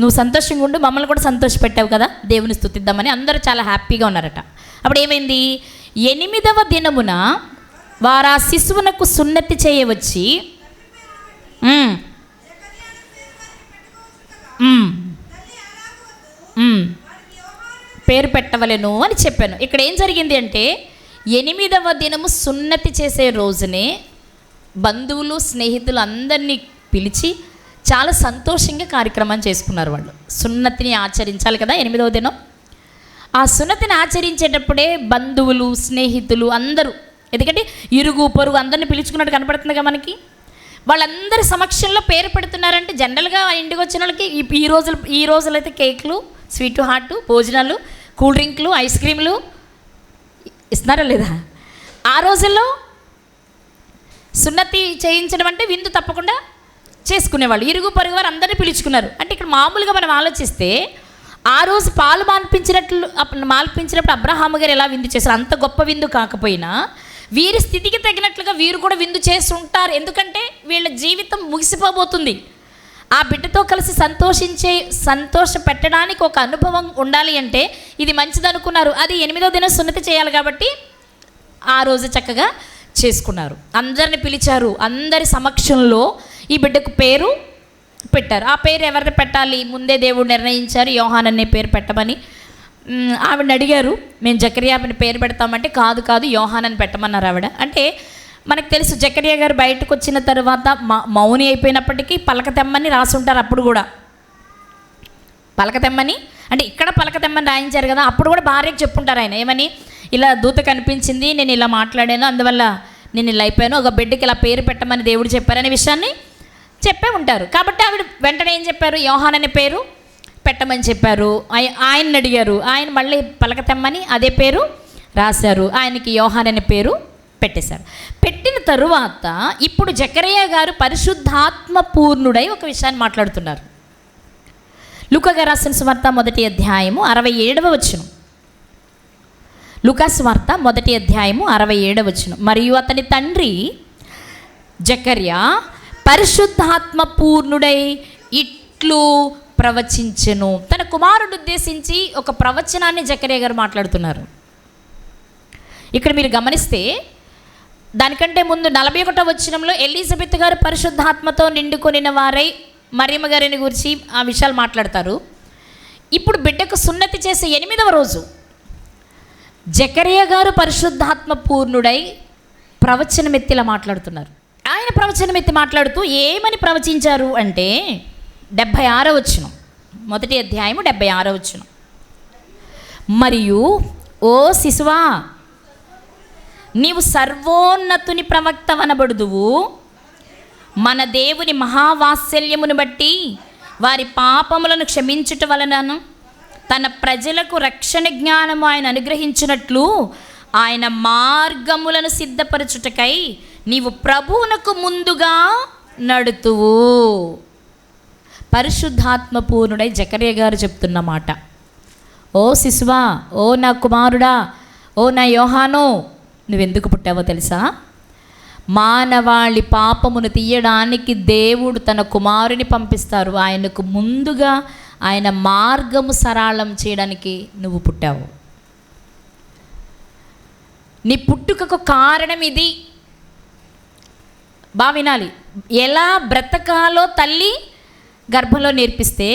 నువ్వు సంతోషంగా ఉండు, మమ్మల్ని కూడా సంతోషపెట్టావు కదా, దేవుని స్తుతిద్దామని అందరూ చాలా హ్యాపీగా ఉన్నారట. అప్పుడు ఏమైంది? 8వ దినమున వారు ఆ శిశువునకు సున్నతి చేయవచ్చి పేరు పెట్టవలెను అని చెప్పాను. ఇక్కడ ఏం జరిగింది అంటే 8వ దినము సున్నతి చేసే రోజునే బంధువులు స్నేహితులు అందరినీ పిలిచి చాలా సంతోషంగా కార్యక్రమం చేసుకున్నారు. వాళ్ళు సున్నతిని ఆచరించాలి కదా 8వ దినం. ఆ సున్నతిని ఆచరించేటప్పుడే బంధువులు స్నేహితులు అందరూ, ఎందుకంటే ఇరుగు పొరుగు అందరిని పిలుచుకున్నట్టు కనపడుతుందిగా మనకి. వాళ్ళందరి సమక్షంలో పేరు పెడుతున్నారంటే జనరల్గా ఇంటికి వచ్చిన వాళ్ళకి ఈ రోజులైతే కేకులు, స్వీట్ హాట్, భోజనాలు, కూల్ డ్రింక్లు, ఐస్ క్రీమ్లు ఇస్తున్నారా లేదా? ఆ రోజుల్లో సున్నతి చేయించడం అంటే విందు తప్పకుండా చేసుకునేవాళ్ళు. ఇరుగు పొరుగు వారు అందరినీ పిలుచుకున్నారు. అంటే ఇక్కడ మామూలుగా మనం ఆలోచిస్తే ఆ రోజు పాలు మాల్పించినప్పుడు అబ్రహాము గారు ఎలా విందు చేశారు? అంత గొప్ప విందు కాకపోయినా వీరి స్థితికి తగినట్లుగా వీరు కూడా విందు చేసి ఉంటారు. ఎందుకంటే వీళ్ళ జీవితం ముగిసిపోబోతుంది. ఆ బిడ్డతో కలిసి సంతోష పెట్టడానికి ఒక అనుభవం ఉండాలి అంటే ఇది మంచిది అనుకున్నారు. అది 8వ దినం సున్నతి చేయాలి కాబట్టి ఆ రోజు చక్కగా చేసుకున్నారు. అందరిని పిలిచారు. అందరి సమక్షంలో ఈ బిడ్డకు పేరు పెట్టారు. ఆ పేరు ఎవరిని పెట్టాలి ముందే దేవుడు నిర్ణయించారు. యోహాన్ అనే పేరు పెట్టమని ఆవిడని అడిగారు. మేము జకరియా అని పేరు పెడతామంటే కాదు యోహాన్ అని పెట్టమన్నారు ఆవిడ. అంటే మనకు తెలుసు జకరియా గారు బయటకు వచ్చిన తర్వాత మౌని అయిపోయినప్పటికీ పలక తెమ్మని రాసుంటారు. అప్పుడు కూడా పలక తెమ్మని, అంటే ఇక్కడ పలక తెమ్మని రాయించారు కదా, అప్పుడు కూడా భార్యకు చెప్పుంటారు ఆయన ఏమని, ఇలా దూత కనిపించింది, నేను ఇలా మాట్లాడాను, అందువల్ల నేను ఇలా అయిపోయాను, ఒక బిడ్డకి ఇలా పేరు పెట్టమని దేవుడు చెప్పారనే విషయాన్ని చెప్పే ఉంటారు. కాబట్టి ఆవిడ వెంటనే ఏం చెప్పారు? యోహాన్ అనే పేరు పెట్టమని చెప్పారు. ఆయన్ని అడిగారు. ఆయన మళ్ళీ పలక తెమ్మని అదే పేరు రాశారు. ఆయనకి యోహాన్ అనే పేరు పెట్టేశారు. పెట్టిన తరువాత ఇప్పుడు జకరియా గారు పరిశుద్ధాత్మ పూర్ణుడై ఒక విషయాన్ని మాట్లాడుతున్నారు. లూకా గారు రాసిన సువార్త 1వ అధ్యాయము 67వ వచనం. లూకా సువార్త 1వ అధ్యాయము 67వ వచనం. మరియు అతని తండ్రి జకర్యా పరిశుద్ధాత్మ పూర్ణుడై ఇట్లు ప్రవచించెను. తన కుమారుడు ఉద్దేశించి ఒక ప్రవచనాన్ని జకర్యా గారు మాట్లాడుతున్నారు. ఇక్కడ మీరు గమనిస్తే దానికంటే ముందు 41వ వచనంలో ఎలిజబెత్ గారు పరిశుద్ధాత్మతో నిండుకొనిన వారై మరియమ్మ గారిని గురించి ఆ విషయాలు మాట్లాడతారు. ఇప్పుడు బిడ్డకు సున్నతి చేసే 8వ రోజు జకరియా గారు పరిశుద్ధాత్మ పూర్ణుడై ప్రవచనమెత్తిలా మాట్లాడుతున్నారు. ఆయన ప్రవచనమెత్తి మాట్లాడుతూ ఏమని ప్రవచించారు అంటే 76వ వచనం, మొదటి అధ్యాయము 76వ వచనం. మరియు ఓ శిశువా, నీవు సర్వోన్నతుని ప్రవక్త వనబడుదువు. మన దేవుని మహావాత్సల్యమును బట్టి వారి పాపములను క్షమించుట వలనను తన ప్రజలకు రక్షణ జ్ఞానము ఆయన అనుగ్రహించినట్లు ఆయన మార్గములను సిద్ధపరచుటకై నీవు ప్రభువునకు ముందుగా నడుతువు. పరిశుద్ధాత్మ పూర్ణుడై జకరియా గారు చెప్తున్న మాట. ఓ శిశువా, ఓ నా కుమారుడా, ఓ నా యోహానో, నువ్వెందుకు పుట్టావో తెలుసా? మానవాళి పాపమును తీయడానికి దేవుడు తన కుమారుని పంపిస్తారు. ఆయనకు ముందుగా ఆయన మార్గము సరళం చేయడానికి నువ్వు పుట్టావు. నీ పుట్టుకకు కారణం ఇది. బాగా వినాలి. ఎలా బ్రతకాలో తల్లి గర్భంలో నేర్పిస్తే,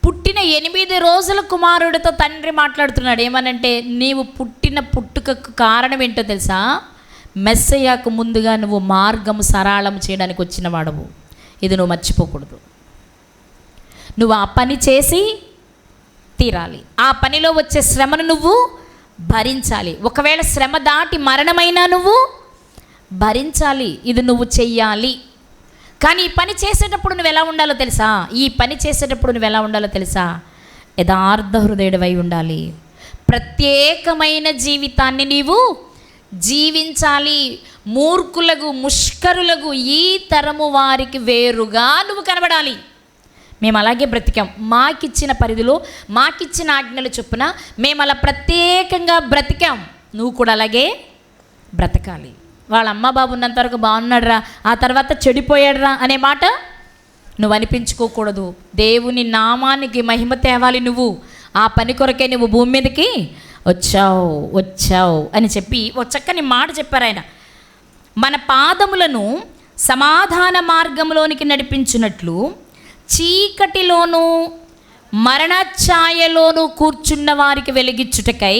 పుట్టిన 8 రోజుల కుమారుడితో తండ్రి మాట్లాడుతున్నాడు. ఏమనంటే, నీవు పుట్టిన పుట్టుకకు కారణం ఏంటో తెలుసా? మెస్సయ్యకు ముందుగా నువ్వు మార్గము సరళం చేయడానికి వచ్చిన వాడవు. ఇది నువ్వు మర్చిపోకూడదు. నువ్వు ఆ పని చేసి తీరాలి. ఆ పనిలో వచ్చే శ్రమను నువ్వు భరించాలి. ఒకవేళ శ్రమ దాటి మరణమైనా నువ్వు భరించాలి. ఇది నువ్వు చెయ్యాలి. కానీ ఈ పని చేసేటప్పుడు నువ్వు ఎలా ఉండాలో తెలుసా? యథార్థ హృదయుడివై ఉండాలి. ప్రత్యేకమైన జీవితాన్ని నీవు జీవించాలి. మూర్ఖులకు, ముష్కరులకు, ఈ తరము వారికి వేరుగా నువ్వు కనబడాలి. మేము అలాగే బ్రతికాం. మాకిచ్చిన పరిధిలో, మాకిచ్చిన ఆజ్ఞల చొప్పున మేము అలా ప్రత్యేకంగా బ్రతికాం. నువ్వు కూడా అలాగే బ్రతకాలి. వాళ్ళ అమ్మ బాబు ఉన్నంత వరకు బాగున్నాడురా, ఆ తర్వాత చెడిపోయాడురా అనే మాట నువ్వు అనిపించుకోకూడదు. దేవుని నామానికి మహిమ తేవాలి. నువ్వు ఆ పని కొరకే నువ్వు భూమి మీదకి వచ్చావు అని చెప్పి ఒక చక్కని మాట చెప్పారు ఆయన. మన పాదములను సమాధాన మార్గంలోనికి నడిపించినట్లు చీకటిలోను మరణఛాయలోను కూర్చున్న వారికి వెలిగించుటకై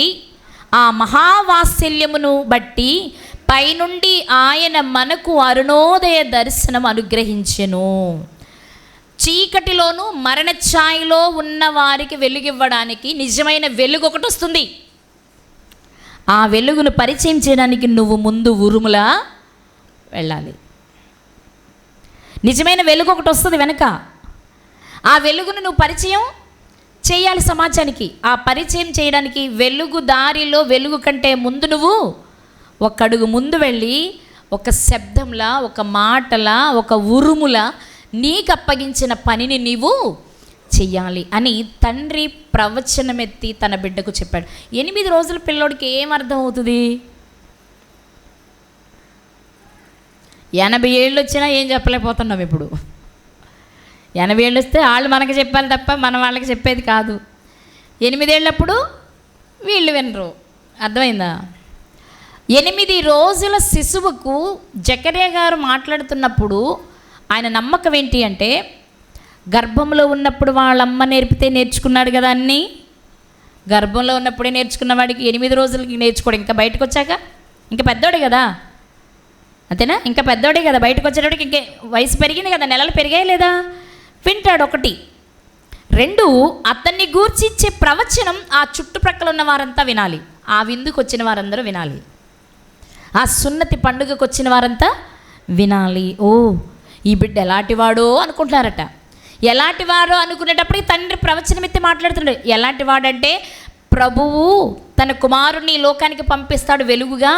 ఆ మహావాత్సల్యమును బట్టి పైనుండి ఆయన మనకు అరుణోదయ దర్శనం అనుగ్రహించెను. చీకటిలోను మరణఛాయలో ఉన్న వారికి వెలుగివ్వడానికి నిజమైన వెలుగు ఒకటి వస్తుంది. ఆ వెలుగును పరిచయం చేయడానికి నువ్వు ముందు ఉరుములా వెళ్ళాలి. నిజమైన వెలుగు ఒకటి వస్తుంది వెనక. ఆ వెలుగును నువ్వు పరిచయం చేయాలి సమాజానికి. ఆ పరిచయం చేయడానికి వెలుగు దారిలో వెలుగు కంటే ముందు నువ్వు ఒక అడుగు ముందు వెళ్ళి ఒక శబ్దంలా, ఒక మాటలా, ఒక ఉరుములా నీకు అప్పగించిన పనిని నీవు చెయ్యాలి అని తండ్రి ప్రవచనమెత్తి తన బిడ్డకు చెప్పాడు. 8 రోజుల పిల్లోడికి ఏం అర్థం అవుతుంది? 80 ఏళ్ళు వచ్చినా ఏం చెప్పలేకపోతున్నాం. ఇప్పుడు 80 ఏళ్ళు వస్తే వాళ్ళు మనకి చెప్పాలి తప్ప మనం వాళ్ళకి చెప్పేది కాదు. 8 ఏళ్ళప్పుడు వీళ్ళు వినరు. అర్థమైందా? 8 రోజుల శిశువుకు జకరియా గారు మాట్లాడుతున్నప్పుడు ఆయన నమ్మకం ఏంటి అంటే, గర్భంలో ఉన్నప్పుడు వాళ్ళమ్మ నేర్పితే నేర్చుకున్నాడు కదా అన్నీ. గర్భంలో ఉన్నప్పుడే నేర్చుకున్న వాడికి 8 రోజులకి నేర్చుకోడు. ఇంకా బయటకు వచ్చాక ఇంకా పెద్దోడే కదా, అంతేనా? ఇంకా పెద్దోడే కదా. బయటకు వచ్చేటప్పటికి ఇంకే వయసు పెరిగింది కదా, నెలలు పెరిగాయి లేదా, వింటాడు. 1. 2, అతన్ని గూర్చి ఇచ్చే ప్రవచనం ఆ చుట్టుప్రక్కల ఉన్న వారంతా వినాలి. ఆ విందుకు వచ్చిన వారందరూ వినాలి. ఆ సున్నతి పండుగకు వచ్చిన వారంతా వినాలి. ఓ, ఈ బిడ్డ ఎలాంటివాడో అనుకుంటున్నారట. ఎలాంటివాడో అనుకునేటప్పటికి తండ్రి ప్రవచనమెత్తి మాట్లాడుతున్నాడు. ఎలాంటివాడంటే, ప్రభువు తన కుమారుని లోకానికి పంపిస్తాడు వెలుగుగా.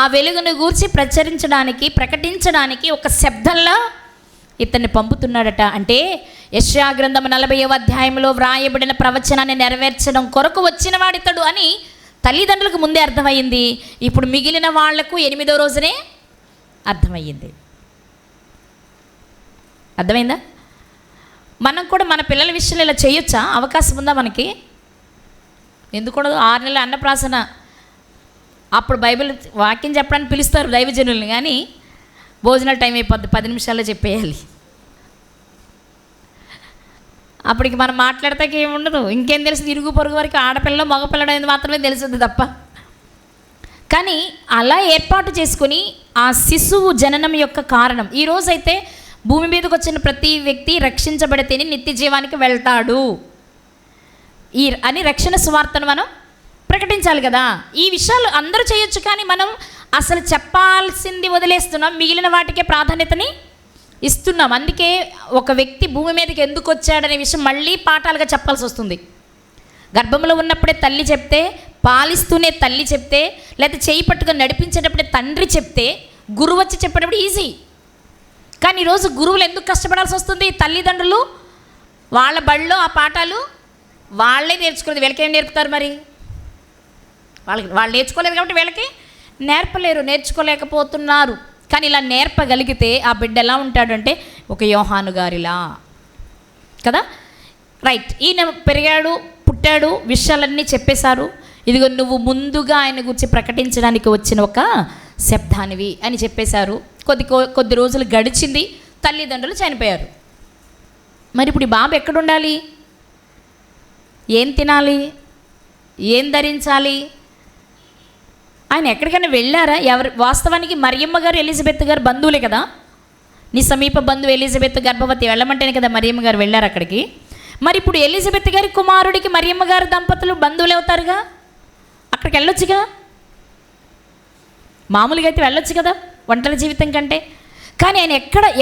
ఆ వెలుగును గూర్చి ప్రకటించడానికి ఒక శబ్దంలా ఇతన్ని పంపుతున్నాడట. అంటే యెషయా గ్రంథం 40వ అధ్యాయంలో వ్రాయబడిన ప్రవచనాన్ని నెరవేర్చడం కొరకు వచ్చిన వాడితడు అని తల్లిదండ్రులకు ముందే అర్థమయ్యింది. ఇప్పుడు మిగిలిన వాళ్లకు 8వ రోజునే అర్థమయ్యింది. అర్థమైందా? మనం కూడా మన పిల్లల విషయంలో ఇలా చేయొచ్చా? అవకాశం ఉందా మనకి? ఎందుకూడదు? 6 నెలల అన్నప్రాసన అప్పుడు బైబిల్ వాక్యం చెప్పడానికి పిలుస్తారు దైవజనుల్ని, కానీ భోజనాల టైం అయిపోద్ది, 10 నిమిషాల్లో చెప్పేయాలి. అప్పటికి మనం మాట్లాడతాకి ఏమి ఉండదు. ఇంకేం తెలుసు? ఇరుగు పొరుగు వరకు ఆడపిల్ల మగపిల్లడు అనేది మాత్రమే తెలుస్తుంది తప్ప కానీ అలా ఏర్పాటు చేసుకుని ఆ శిశువు జననం యొక్క కారణం, ఈరోజైతే భూమి మీదకి వచ్చిన ప్రతి వ్యక్తి రక్షించబడితేనే నిత్య జీవానికి వెళ్తాడు అని రక్షణ సువార్తను మనం ప్రకటించాలి కదా. ఈ విషయాలు అందరూ చేయొచ్చు, కానీ మనం అసలు చెప్పాల్సింది వదిలేస్తున్నాం, మిగిలిన వాటికే ప్రాధాన్యతని ఇస్తున్నాం. అందుకే ఒక వ్యక్తి భూమి మీదకి ఎందుకు వచ్చాడనే విషయం మళ్ళీ పాఠాలుగా చెప్పాల్సి వస్తుంది. గర్భంలో ఉన్నప్పుడే తల్లి చెప్తే, పాలిస్తూనే తల్లి చెప్తే, లేదా చేయి పట్టుకొని నడిపించేటప్పుడే తండ్రి చెప్తే, గురువు వచ్చి చెప్పేటప్పుడు ఈజీ. కానీ ఈరోజు గురువులు ఎందుకు కష్టపడాల్సి వస్తుంది? తల్లిదండ్రులు వాళ్ళ బడిలో ఆ పాఠాలు వాళ్ళే నేర్చుకునేది, వీళ్ళకి ఏం నేర్పుతారు? మరి వాళ్ళు నేర్చుకోలేదు కాబట్టి వీళ్ళకి నేర్పలేరు, నేర్చుకోలేకపోతున్నారు. కానీ ఇలా నేర్పగలిగితే ఆ బిడ్డ ఎలా ఉంటాడంటే ఒక యోహాను గారిలా కదా. రైట్, ఈయన పెరిగాడు, పుట్టాడు, విషయాలన్నీ చెప్పేశారు. ఇదిగో నువ్వు ముందుగా ఆయన గురించి ప్రకటించడానికి వచ్చిన ఒక శబ్దానివి అని చెప్పేశారు. కొద్ది రోజులు గడిచింది, తల్లిదండ్రులు చనిపోయారు. మరి ఇప్పుడు ఈ బాబు ఎక్కడుండాలి? ఏం తినాలి? ఏం ధరించాలి? ఆయన ఎక్కడికైనా వెళ్ళారా? వాస్తవానికి మరియమ్మ గారు ఎలిజబెత్ గారు బంధువులే కదా. నీ సమీప బంధువు ఎలిజబెత్ గర్భవతి, వెళ్ళమంటేనే కదా మరియమ్మ గారు వెళ్ళారు అక్కడికి. మరి ఇప్పుడు ఎలిజబెత్ గారి కుమారుడికి మరియమ్మ గారు దంపతులు బంధువులు అవుతారుగా, అక్కడికి వెళ్ళొచ్చుగా. మామూలుగా అయితే వెళ్ళొచ్చు కదా ఒంటరి జీవితం కంటే. కానీ ఆయన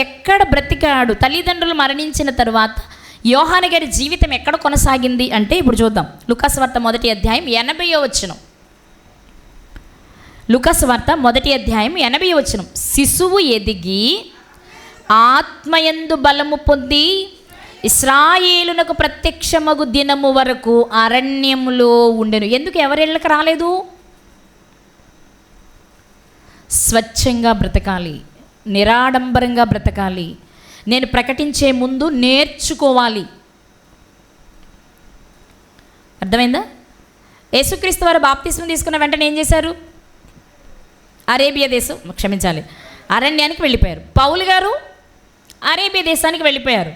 ఎక్కడ బ్రతికాడు? తల్లిదండ్రులు మరణించిన తరువాత యోహాను గారి జీవితం ఎక్కడ కొనసాగింది అంటే ఇప్పుడు చూద్దాం. లూకాసు వార్త 1వ అధ్యాయం 80వ వచనం. లూకాసు వార్త 1వ అధ్యాయం 80వ వచనం. శిశువు ఎదిగి ఆత్మయందు బలము పొంది ఇశ్రాయేలునకు ప్రత్యక్షమగు దినము వరకు అరణ్యములో ఉండెను. ఎందుకు ఎవరిళ్ళకి రాలేదు? స్వచ్ఛంగా బ్రతకాలి, నిరాడంబరంగా బ్రతకాలి, నేను ప్రకటించే ముందు నేర్చుకోవాలి. అర్థమైందా? యేసుక్రీస్తు వారు బాప్తిస్మం తీసుకున్న వెంటనే ఏం చేశారు? అరేబియా దేశం, క్షమించాలి, అరణ్యానికి వెళ్ళిపోయారు. పౌలు గారు అరేబియా దేశానికి వెళ్ళిపోయారు.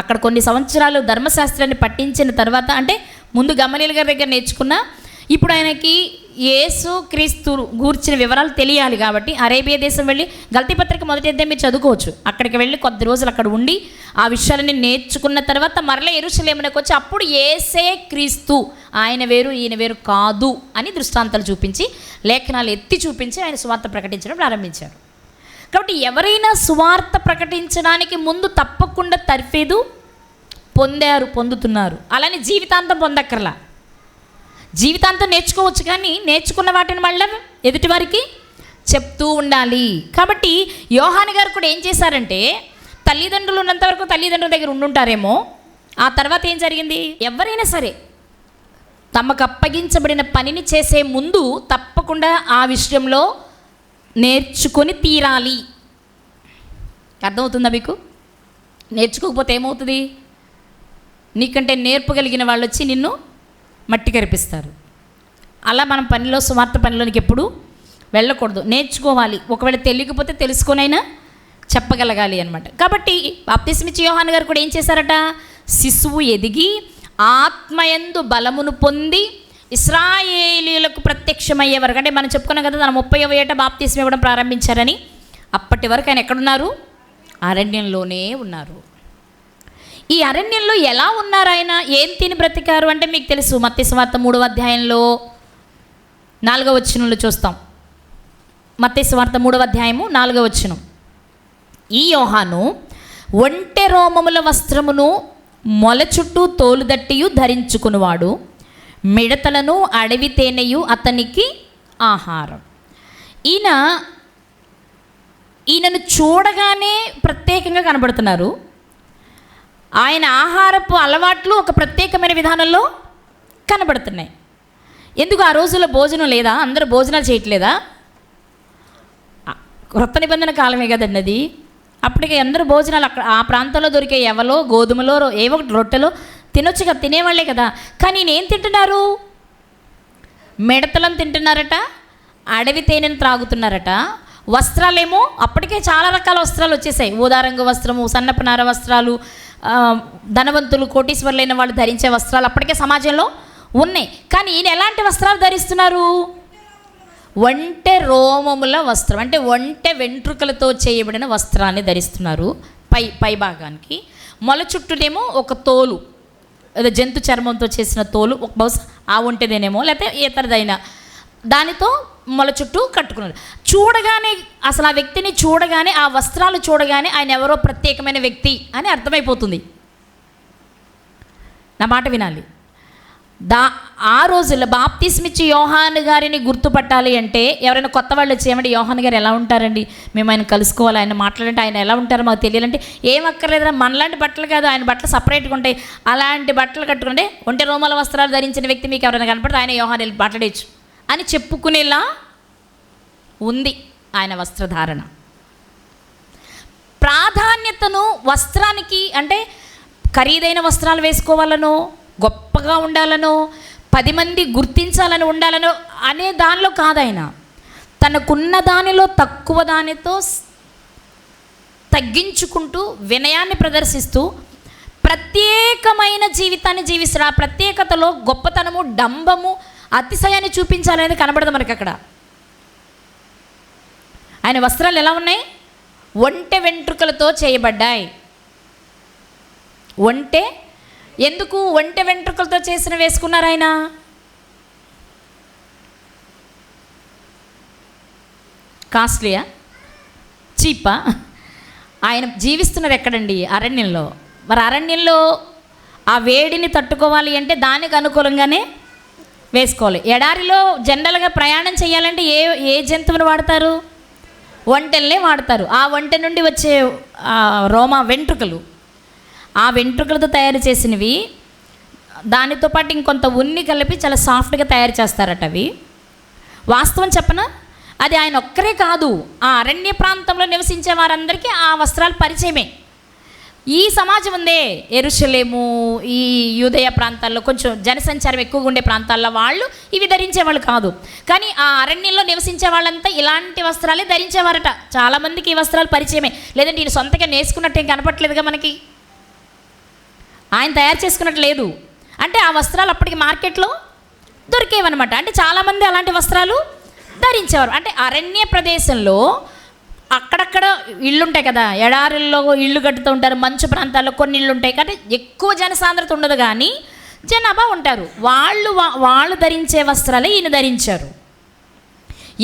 అక్కడ కొన్ని సంవత్సరాలు ధర్మశాస్త్రాన్ని పట్టించిన తర్వాత, అంటే ముందు గమలీల గారి దగ్గర నేర్చుకున్న, ఇప్పుడు ఆయనకి యేసు క్రీస్తు గూర్చిన వివరాలు తెలియాలి కాబట్టి అరేబియా దేశం వెళ్ళి, గలతీ పత్రిక 1వ అధ్యాయం మీరు చదువుకోవచ్చు, అక్కడికి వెళ్ళి కొద్ది రోజులు అక్కడ ఉండి ఆ విషయాలని నేర్చుకున్న తర్వాత మరలా యెరూషలేమునకు వచ్చి అప్పుడు యేసే క్రీస్తు, ఆయన వేరు ఈయన వేరు కాదు అని దృష్టాంతాలు చూపించి, లేఖనాలు ఎత్తి చూపించి ఆయన సువార్త ప్రకటించడం ప్రారంభించారు. కాబట్టి ఎవరైనా సువార్త ప్రకటించడానికి ముందు తప్పకుండా తర్ఫీదు పొందుతున్నారు. అలానే జీవితాంతం పొందక్కర్లా, జీవితాంతం నేర్చుకోవచ్చు, కానీ నేర్చుకున్న వాటిని మళ్ళీ ఎదుటివారికి చెప్తూ ఉండాలి. కాబట్టి యోహాను గారు కూడా ఏం చేశారంటే, తల్లిదండ్రులు ఉన్నంత వరకు తల్లిదండ్రుల దగ్గర ఉండుంటారేమో, ఆ తర్వాత ఏం జరిగింది? ఎవరైనా సరే తమకు అప్పగించబడిన పనిని చేసే ముందు తప్పకుండా ఆ విషయంలో నేర్చుకొని తీరాలి. అర్థమవుతుందా మీకు? నేర్చుకోకపోతే ఏమవుతుంది? నీకంటే నేర్పగలిగిన వాళ్ళు వచ్చి నిన్ను మట్టి కరిపిస్తారు. అలా మనం పనిలో, సువార్త పనిలోనికి ఎప్పుడు వెళ్ళకూడదు, నేర్చుకోవాలి. ఒకవేళ తెలియకపోతే తెలుసుకొనైనా చెప్పగలగాలి అనమాట. కాబట్టి బాప్తిస్మిచ్చి యోహాను గారు కూడా ఏం చేశారట? శిశువు ఎదిగి ఆత్మయందు బలమును పొంది ఇశ్రాయేలీయులకు ప్రత్యక్షమయ్యే వరకు, అంటే మనం చెప్పుకున్నాం కదా, తన 30వ ఏట బాప్తిస్మం ఇవ్వడం ప్రారంభించారని. అప్పటి వరకు ఆయన ఎక్కడున్నారు? అరణ్యంలోనే ఉన్నారు. ఈ అరణ్యంలో ఎలా ఉన్నారు? ఆయన ఏం తిని బ్రతికారు అంటే మీకు తెలుసు. మత్తయి సువార్త 3వ అధ్యాయంలో 4వ వచనంలో చూస్తాం. మత్తయి సువార్త 3వ అధ్యాయము 4వ వచనం. ఈ యోహాను ఒంటె రోమముల వస్త్రమును మొల చుట్టూ తోలుదట్టియు ధరించుకునివాడు, మిడతలను అడవి తేనెయు అతనికి ఆహారం. ఈయనను చూడగానే ప్రత్యేకంగా కనబడుతున్నారు. ఆయన ఆహారపు అలవాట్లు ఒక ప్రత్యేకమైన విధానంలో కనబడుతున్నాయి. ఎందుకు? ఆ రోజుల్లో భోజనం లేదా? అందరూ భోజనాలు చేయట్లేదా? క్రొత్త నిబంధన కాలమే కదండి అది. అప్పటికి అందరూ భోజనాలు అక్కడ ఆ ప్రాంతంలో దొరికే ఎవలో, గోధుమలో, ఏవో రొట్టెలో తినొచ్చు కదా, తినేవాళ్లే కదా. కానీ ఈయన ఏం తింటున్నారు? మిడతలను తింటున్నారట, అడవి తేనెను త్రాగుతున్నారట. వస్త్రాలేమో అప్పటికే చాలా రకాల వస్త్రాలు వచ్చేసాయి. ఊదారంగు వస్త్రము, సన్నపనార వస్త్రాలు, ధనవంతులు, కోటీశ్వరులైన వాళ్ళు ధరించే వస్త్రాలు అప్పటికే సమాజంలో ఉన్నాయి. కానీ ఈయన ఎలాంటి వస్త్రాలు ధరిస్తున్నారు? ఒంటె రోమముల వస్త్రం అంటే ఒంటె వెంట్రుకలతో చేయబడిన వస్త్రాన్ని ధరిస్తున్నారు పై భాగానికి. మొల చుట్టూనేమో ఒక తోలు, అదే జంతు చర్మంతో చేసిన తోలు, ఒక బహుశా ఆ ఒంటెదేనేమో లేకపోతే ఇతరదైనా, దానితో మొల చుట్టూ కట్టుకున్నారు. చూడగానే అసలు ఆ వ్యక్తిని చూడగానే, ఆ వస్త్రాలు చూడగానే ఆయన ఎవరో ప్రత్యేకమైన వ్యక్తి అని అర్థమైపోతుంది. నా మాట వినాలి. ఆ రోజుల్లో బాప్తిస్మిచ్చి యోహాను గారిని గుర్తుపట్టాలి అంటే ఎవరైనా కొత్త వాళ్ళు వచ్చేయమంటే యోహాను గారు ఎలా ఉంటారండి, మేము ఆయన కలుసుకోవాలి, ఆయన మాట్లాడంటే ఆయన ఎలా ఉంటారో మాకు తెలియాలంటే ఏం అక్కర్లేదురా, మనలాంటి బట్టలు కాదు, ఆయన బట్టలు సపరేట్గా ఉంటాయి, అలాంటి బట్టలు కట్టుకుంటే ఒంటె రోమల వస్త్రాలు ధరించిన వ్యక్తి మీకు ఎవరైనా కనపడితే ఆయన యోహాను వెళ్ళి మాట్లాడేయచ్చు అని చెప్పుకునేలా ఉంది ఆయన వస్త్రధారణ. ప్రాధాన్యతను వస్త్రానికి అంటే ఖరీదైన వస్త్రాలు వేసుకోవాలనో, గొప్పగా ఉండాలనో, 10 మంది గుర్తించాలని ఉండాలనో అనే దానిలో కాదు. ఆయన తనకున్న దానిలో తక్కువ దానితో తగ్గించుకుంటూ వినయాన్ని ప్రదర్శిస్తూ ప్రత్యేకమైన జీవితాన్ని జీవిస్తాడు. ఆ ప్రత్యేకతలో గొప్పతనము, డంబము, అతిశయాన్ని చూపించాలనేది కనబడదు మనకి అక్కడ. ఆయన వస్త్రాలు ఎలా ఉన్నాయి? ఒంటె వెంట్రుకలతో చేయబడ్డాయి. ఎందుకు ఒంటె వెంట్రుకలతో చేసిన వేసుకున్నారు ఆయన? కాస్ట్లీయా, చీపా? ఆయన జీవిస్తున్నారు ఎక్కడండి? అరణ్యంలో. మరి అరణ్యంలో ఆ వేడిని తట్టుకోవాలి అంటే దానికి అనుకూలంగానే వేసుకోవాలి. ఎడారిలో జనరల్గా ప్రయాణం చేయాలంటే ఏ జంతువుని వాడతారు? ఒంటెల్నే వాడతారు. ఆ ఒంటె నుండి వచ్చే రోమా వెంట్రుకలు, ఆ వెంట్రుకలతో తయారు చేసినవి, దానితో పాటు ఇంకొంత ఉన్ని కలిపి చాలా సాఫ్ట్గా తయారు చేస్తారట అవి. వాస్తవం చెప్పనా, అది ఆయన ఒక్కరే కాదు, ఆ అరణ్య ప్రాంతంలో నివసించే వారందరికీ ఆ వస్త్రాలు పరిచయమే. ఈ సమాజం ఉందే, యెరూషలేము, ఈ యూదయ ప్రాంతాల్లో కొంచెం జనసంచారం ఎక్కువగా ఉండే ప్రాంతాల్లో వాళ్ళు ఇవి ధరించేవాళ్ళు కాదు. కానీ ఆ అరణ్యంలో నివసించే వాళ్ళంతా ఇలాంటి వస్త్రాలే ధరించేవారట. చాలామందికి ఈ వస్త్రాలు పరిచయమే. లేదంటే ఈయన సొంతగా నేర్చుకున్నట్టేం కనపట్లేదుగా మనకి, ఆయన తయారు చేసుకున్నట్టు లేదు. అంటే ఆ వస్త్రాలు అప్పటికి మార్కెట్లో దొరికేవన్నమాట. అంటే చాలామంది అలాంటి వస్త్రాలు ధరించేవారు. అంటే అరణ్య ప్రదేశంలో అక్కడక్కడ ఇళ్ళుంటాయి కదా, ఎడారుల్లో ఇళ్ళు కట్టుతూ ఉంటారు, మంచు ప్రాంతాల్లో కొన్ని ఇళ్ళు ఉంటాయి. కాబట్టి ఎక్కువ జనసాంద్రత ఉండదు, కానీ జనాభా ఉంటారు. వాళ్ళు ధరించే వస్త్రాలే ఈయన ధరించారు.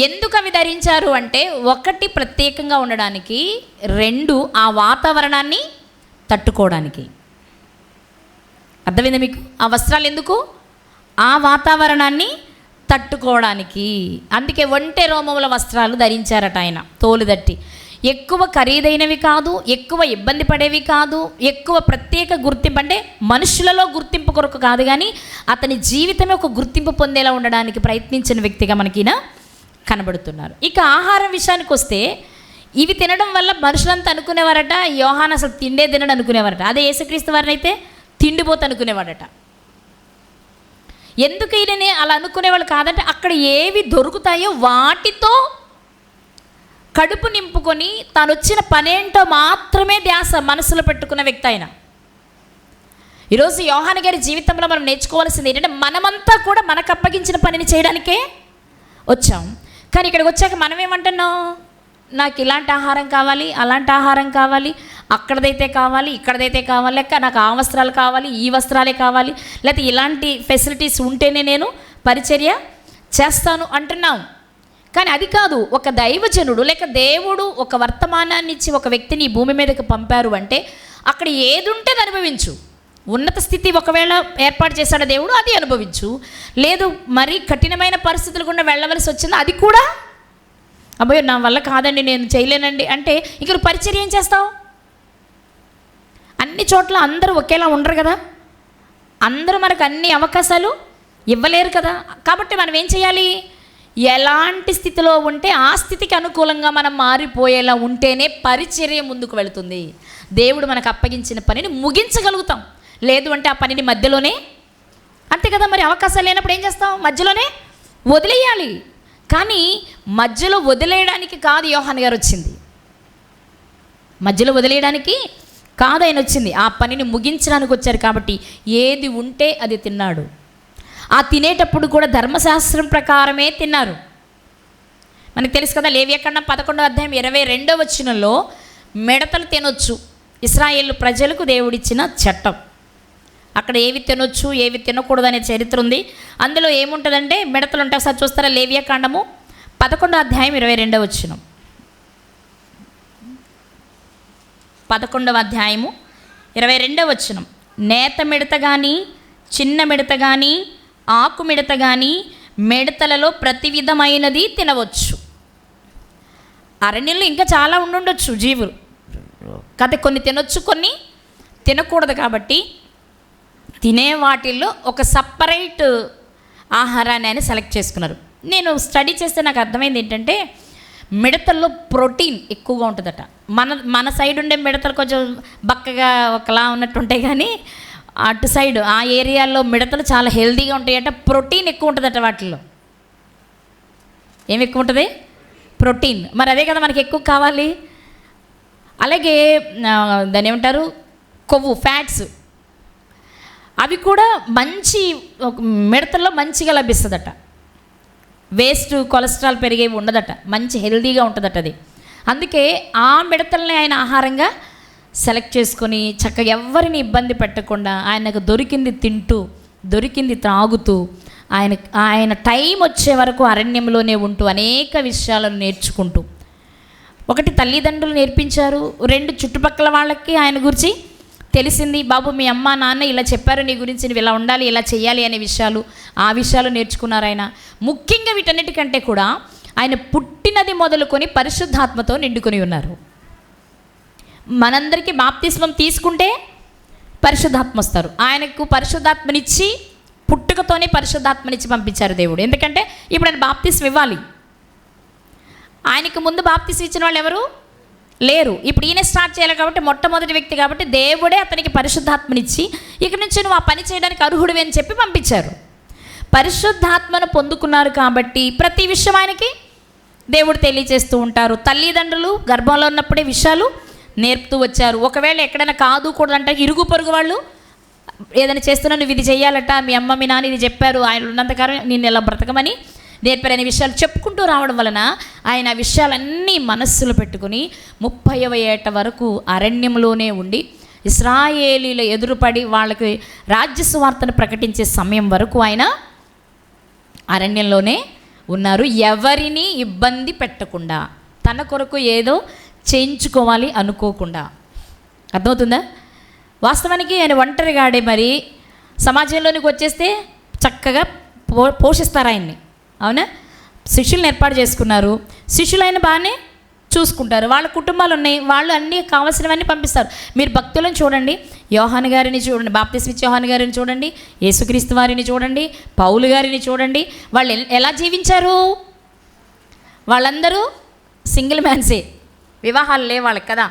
ఎందుకు అవి ధరించారు అంటే, 1 ప్రత్యేకంగా ఉండడానికి, 2 ఆ వాతావరణాన్ని తట్టుకోవడానికి. అర్థమైందా మీకు? ఆ వస్త్రాలు ఎందుకు? ఆ వాతావరణాన్ని తట్టుకోవడానికి. అందుకే ఒంటె రోమముల వస్త్రాలు ధరించారట ఆయన, తోలు దట్టి. ఎక్కువ ఖరీదైనవి కాదు, ఎక్కువ ఇబ్బంది పడేవి కాదు, ఎక్కువ ప్రత్యేక గుర్తింపు అంటే మనుషులలో గుర్తింపు కొరకు కాదు, కానీ అతని జీవితమే ఒక గుర్తింపు పొందేలా ఉండడానికి ప్రయత్నించిన వ్యక్తిగా మనకిన కనబడుతున్నారు. ఇక ఆహారం విషయానికి వస్తే, ఇవి తినడం వల్ల మనుషులంతా అనుకునేవారట యోహాను అసలు తిండే తినడు అనుకునేవారట. అదే యేసుక్రీస్తు వారిని అయితే తిండిపోతు అనుకునేవాడట. ఎందుకు ఈయనని అలా అనుకునేవాళ్ళు కాదంటే, అక్కడ ఏవి దొరుకుతాయో వాటితో కడుపు నింపుకొని తాను వచ్చిన పనేంటో మాత్రమే ధ్యాస మనసులో పెట్టుకున్న వ్యక్తి ఆయన. ఈరోజు యోహాను గారి జీవితంలో మనం నేర్చుకోవాల్సింది ఏంటంటే, మనమంతా కూడా మనకు అప్పగించిన పనిని చేయడానికే వచ్చాం. కానీ ఇక్కడికి వచ్చాక మనం ఏమంటున్నాం? నాకు ఇలాంటి ఆహారం కావాలి, అలాంటి ఆహారం కావాలి, అక్కడదైతే కావాలి, ఇక్కడదైతే కావాలి, లేక నాకు ఆ వస్త్రాలు కావాలి, ఈ వస్త్రాలే కావాలి, లేకపోతే ఇలాంటి ఫెసిలిటీస్ ఉంటేనే నేను పరిచర్య చేస్తాను అంటున్నాం. కానీ అది కాదు. ఒక దైవజనుడు లేక దేవుడు ఒక వర్తమానాన్ని ఇచ్చి ఒక వ్యక్తిని ఈ భూమి మీదకి పంపారు అంటే, అక్కడ ఏది ఉంటే అది అనుభవించు. ఉన్నత స్థితి ఒకవేళ ఏర్పాటు చేశాడు దేవుడు, అది అనుభవించు. లేదు మరీ కఠినమైన పరిస్థితులు గుండా వెళ్ళవలసి వచ్చింది, అది కూడా అబ్బాయి నా వల్ల కాదండి, నేను చేయలేనండి అంటే ఇంక నువ్వు పరిచర్య ఏం చేస్తావు? అన్ని చోట్ల అందరూ ఒకేలా ఉండరు కదా, అందరూ మనకు అన్ని అవకాశాలు ఇవ్వలేరు కదా. కాబట్టి మనం ఏం చేయాలి? ఎలాంటి స్థితిలో ఉంటే ఆ స్థితికి అనుకూలంగా మనం మారిపోయేలా ఉంటేనే పరిచర్య ముందుకు వెళుతుంది. దేవుడు మనకు అప్పగించిన పనిని ముగించగలుగుతాం. లేదు అంటే ఆ పనిని మధ్యలోనే, అంతే కదా మరి, అవకాశాలు లేనప్పుడు ఏం చేస్తాం? మధ్యలోనే వదిలేయాలి. కానీ మధ్యలో వదిలేయడానికి కాదు యోహాను గారు వచ్చింది, మధ్యలో వదిలేయడానికి కాదు ఆయన వచ్చింది, ఆ పనిని ముగించడానికి వచ్చారు. కాబట్టి ఏది ఉంటే అది తిన్నాడు. ఆ తినేటప్పుడు కూడా ధర్మశాస్త్రం ప్రకారమే తిన్నారు. మనకు తెలుసు కదా, లేవియాకాండం 11వ అధ్యాయం 22వ వచనంలో మిడతలు తినొచ్చు. ఇశ్రాయేలు ప్రజలకు దేవుడిచ్చిన చట్టం. అక్కడ ఏవి తినొచ్చు ఏవి తినకూడదు అనే చరిత్ర ఉంది. అందులో ఏముంటుందంటే మిడతలు ఉంటాయి. ఒకసారి చూస్తారా, లేవియాకాండము 11వ అధ్యాయం 22వ వచనం. 11వ అధ్యాయము 22వ వచనం. నేత మిడత కానీ, చిన్న మిడత కానీ, ఆకు మిడత కానీ మిడతలలో ప్రతి విధమైనది తినవచ్చు. అరణ్యంలో ఇంకా చాలా ఉండుండొచ్చు జీవులు కదా, కొన్ని తినొచ్చు కొన్ని తినకూడదు. కాబట్టి తినే వాటిల్లో ఒక సపరేట్ ఆహారాన్ని ఆయన సెలెక్ట్ చేసుకున్నారు. నేను స్టడీ చేస్తే నాకు అర్థమైంది ఏంటంటే, మిడతల్లో ప్రోటీన్ ఎక్కువగా ఉంటుందట. మన సైడ్ ఉండే మిడతలు కొంచెం బక్కగా ఒకలా ఉన్నట్టు ఉంటాయి, కానీ అటు సైడ్ ఆ ఏరియాలో మిడతలు చాలా హెల్తీగా ఉంటాయట. ప్రోటీన్ ఎక్కువ ఉంటుందట వాటిల్లో. ఏమి ఎక్కువ ఉంటుంది? ప్రోటీన్. మరి అదే కదా మనకి ఎక్కువ కావాలి. అలాగే దాన్ని ఏమంటారు, కొవ్వు, ఫ్యాట్స్, అవి కూడా మంచి మిడతల్లో మంచిగా లభిస్తుందట. వేస్ట్ కొలెస్ట్రాల్ పెరిగేవి ఉండదట, మంచి హెల్తీగా ఉంటుందట అది. అందుకే ఆ మిడతల్ని ఆయన ఆహారంగా సెలెక్ట్ చేసుకొని చక్కగా ఎవరిని ఇబ్బంది పెట్టకుండా ఆయనకు దొరికింది తింటూ దొరికింది త్రాగుతూ ఆయన టైం వచ్చే వరకు అరణ్యంలోనే ఉంటూ అనేక విషయాలను నేర్చుకుంటూ, ఒకటి తల్లిదండ్రులు నేర్పించారు, రెండు చుట్టుపక్కల వాళ్ళకి ఆయన గురించి తెలిసింది. బాబు మీ అమ్మ నాన్న ఇలా చెప్పారు నీ గురించి, నువ్వు ఇలా ఉండాలి ఇలా చేయాలి అనే విషయాలు, ఆ విషయాలు నేర్చుకున్నారు ఆయన. ముఖ్యంగా వీటన్నిటికంటే కూడా ఆయన పుట్టినది మొదలుకొని పరిశుద్ధాత్మతో నిండుకొని ఉన్నారు. మనందరికీ బాప్తిస్మం తీసుకుంటే పరిశుద్ధాత్మ వస్తారు. ఆయనకు పరిశుద్ధాత్మనిచ్చి పుట్టుకతోనే పరిశుద్ధాత్మనిచ్చి పంపించారు దేవుడు. ఎందుకంటే ఇప్పుడు ఆయన బాప్తిస్మం ఇవ్వాలి. ఆయనకు ముందు బాప్తిస్మం ఇచ్చిన వాళ్ళు ఎవరు లేరు. ఇప్పుడు ఈయన స్టార్ట్ చేయాలి కాబట్టి, మొట్టమొదటి వ్యక్తి కాబట్టి దేవుడే అతనికి పరిశుద్ధాత్మనిచ్చి ఇక నుంచి నువ్వు ఆ పని చేయడానికి అర్హుడివి అని చెప్పి పంపించారు. పరిశుద్ధాత్మను పొందుకున్నారు కాబట్టి ప్రతి విషయం ఆయనకి దేవుడు తెలియజేస్తూ ఉంటారు. తల్లిదండ్రులు గర్భంలో ఉన్నప్పుడే విషయాలు నేర్పుతూ వచ్చారు. ఒకవేళ ఎక్కడైనా కాదు కూడా అంటే ఇరుగు పొరుగు వాళ్ళు ఏదైనా చేస్తున్నా నువ్వు ఇది చెయ్యాలట, మీ అమ్మ మీ నాన్న ఇది చెప్పారు, ఆయన ఉన్నంతకాలం నేను ఎలా బ్రతకమని నేర్పారనే విషయాలు చెప్పుకుంటూ రావడం వలన ఆయన విషయాలన్నీ మనస్సులో పెట్టుకుని 30వ ఏట వరకు అరణ్యంలోనే ఉండి ఇశ్రాయేలీల ఎదురుపడి వాళ్ళకి రాజ్య సువార్తను ప్రకటించే సమయం వరకు ఆయన అరణ్యంలోనే ఉన్నారు. ఎవరిని ఇబ్బంది పెట్టకుండా, తన కొరకు ఏదో చేయించుకోవాలి అనుకోకుండా. అర్థమవుతుందా? వాస్తవానికి ఆయన ఒంటరిగాడే. మరి సమాజంలోనికి వచ్చేస్తే చక్కగా పోషిస్తారు ఆయన్ని. అవునా? శిష్యులను ఏర్పాటు చేసుకున్నారు. శిష్యులు ఆయన బాగానే చూసుకుంటారు. వాళ్ళ కుటుంబాలు ఉన్నాయి, వాళ్ళు అన్నీ కావాల్సినవన్నీ పంపిస్తారు. మీరు భక్తులను చూడండి, యోహాను గారిని చూడండి, బాప్తిస్మ ఇచ్చే యోహాను గారిని చూడండి, యేసుక్రీస్తు వారిని చూడండి, పౌలు గారిని చూడండి. వాళ్ళు ఎలా జీవించారు? వాళ్ళందరూ సింగిల్ మ్యాన్సే, వివాహాలు లేవు వాళ్ళకి కదా.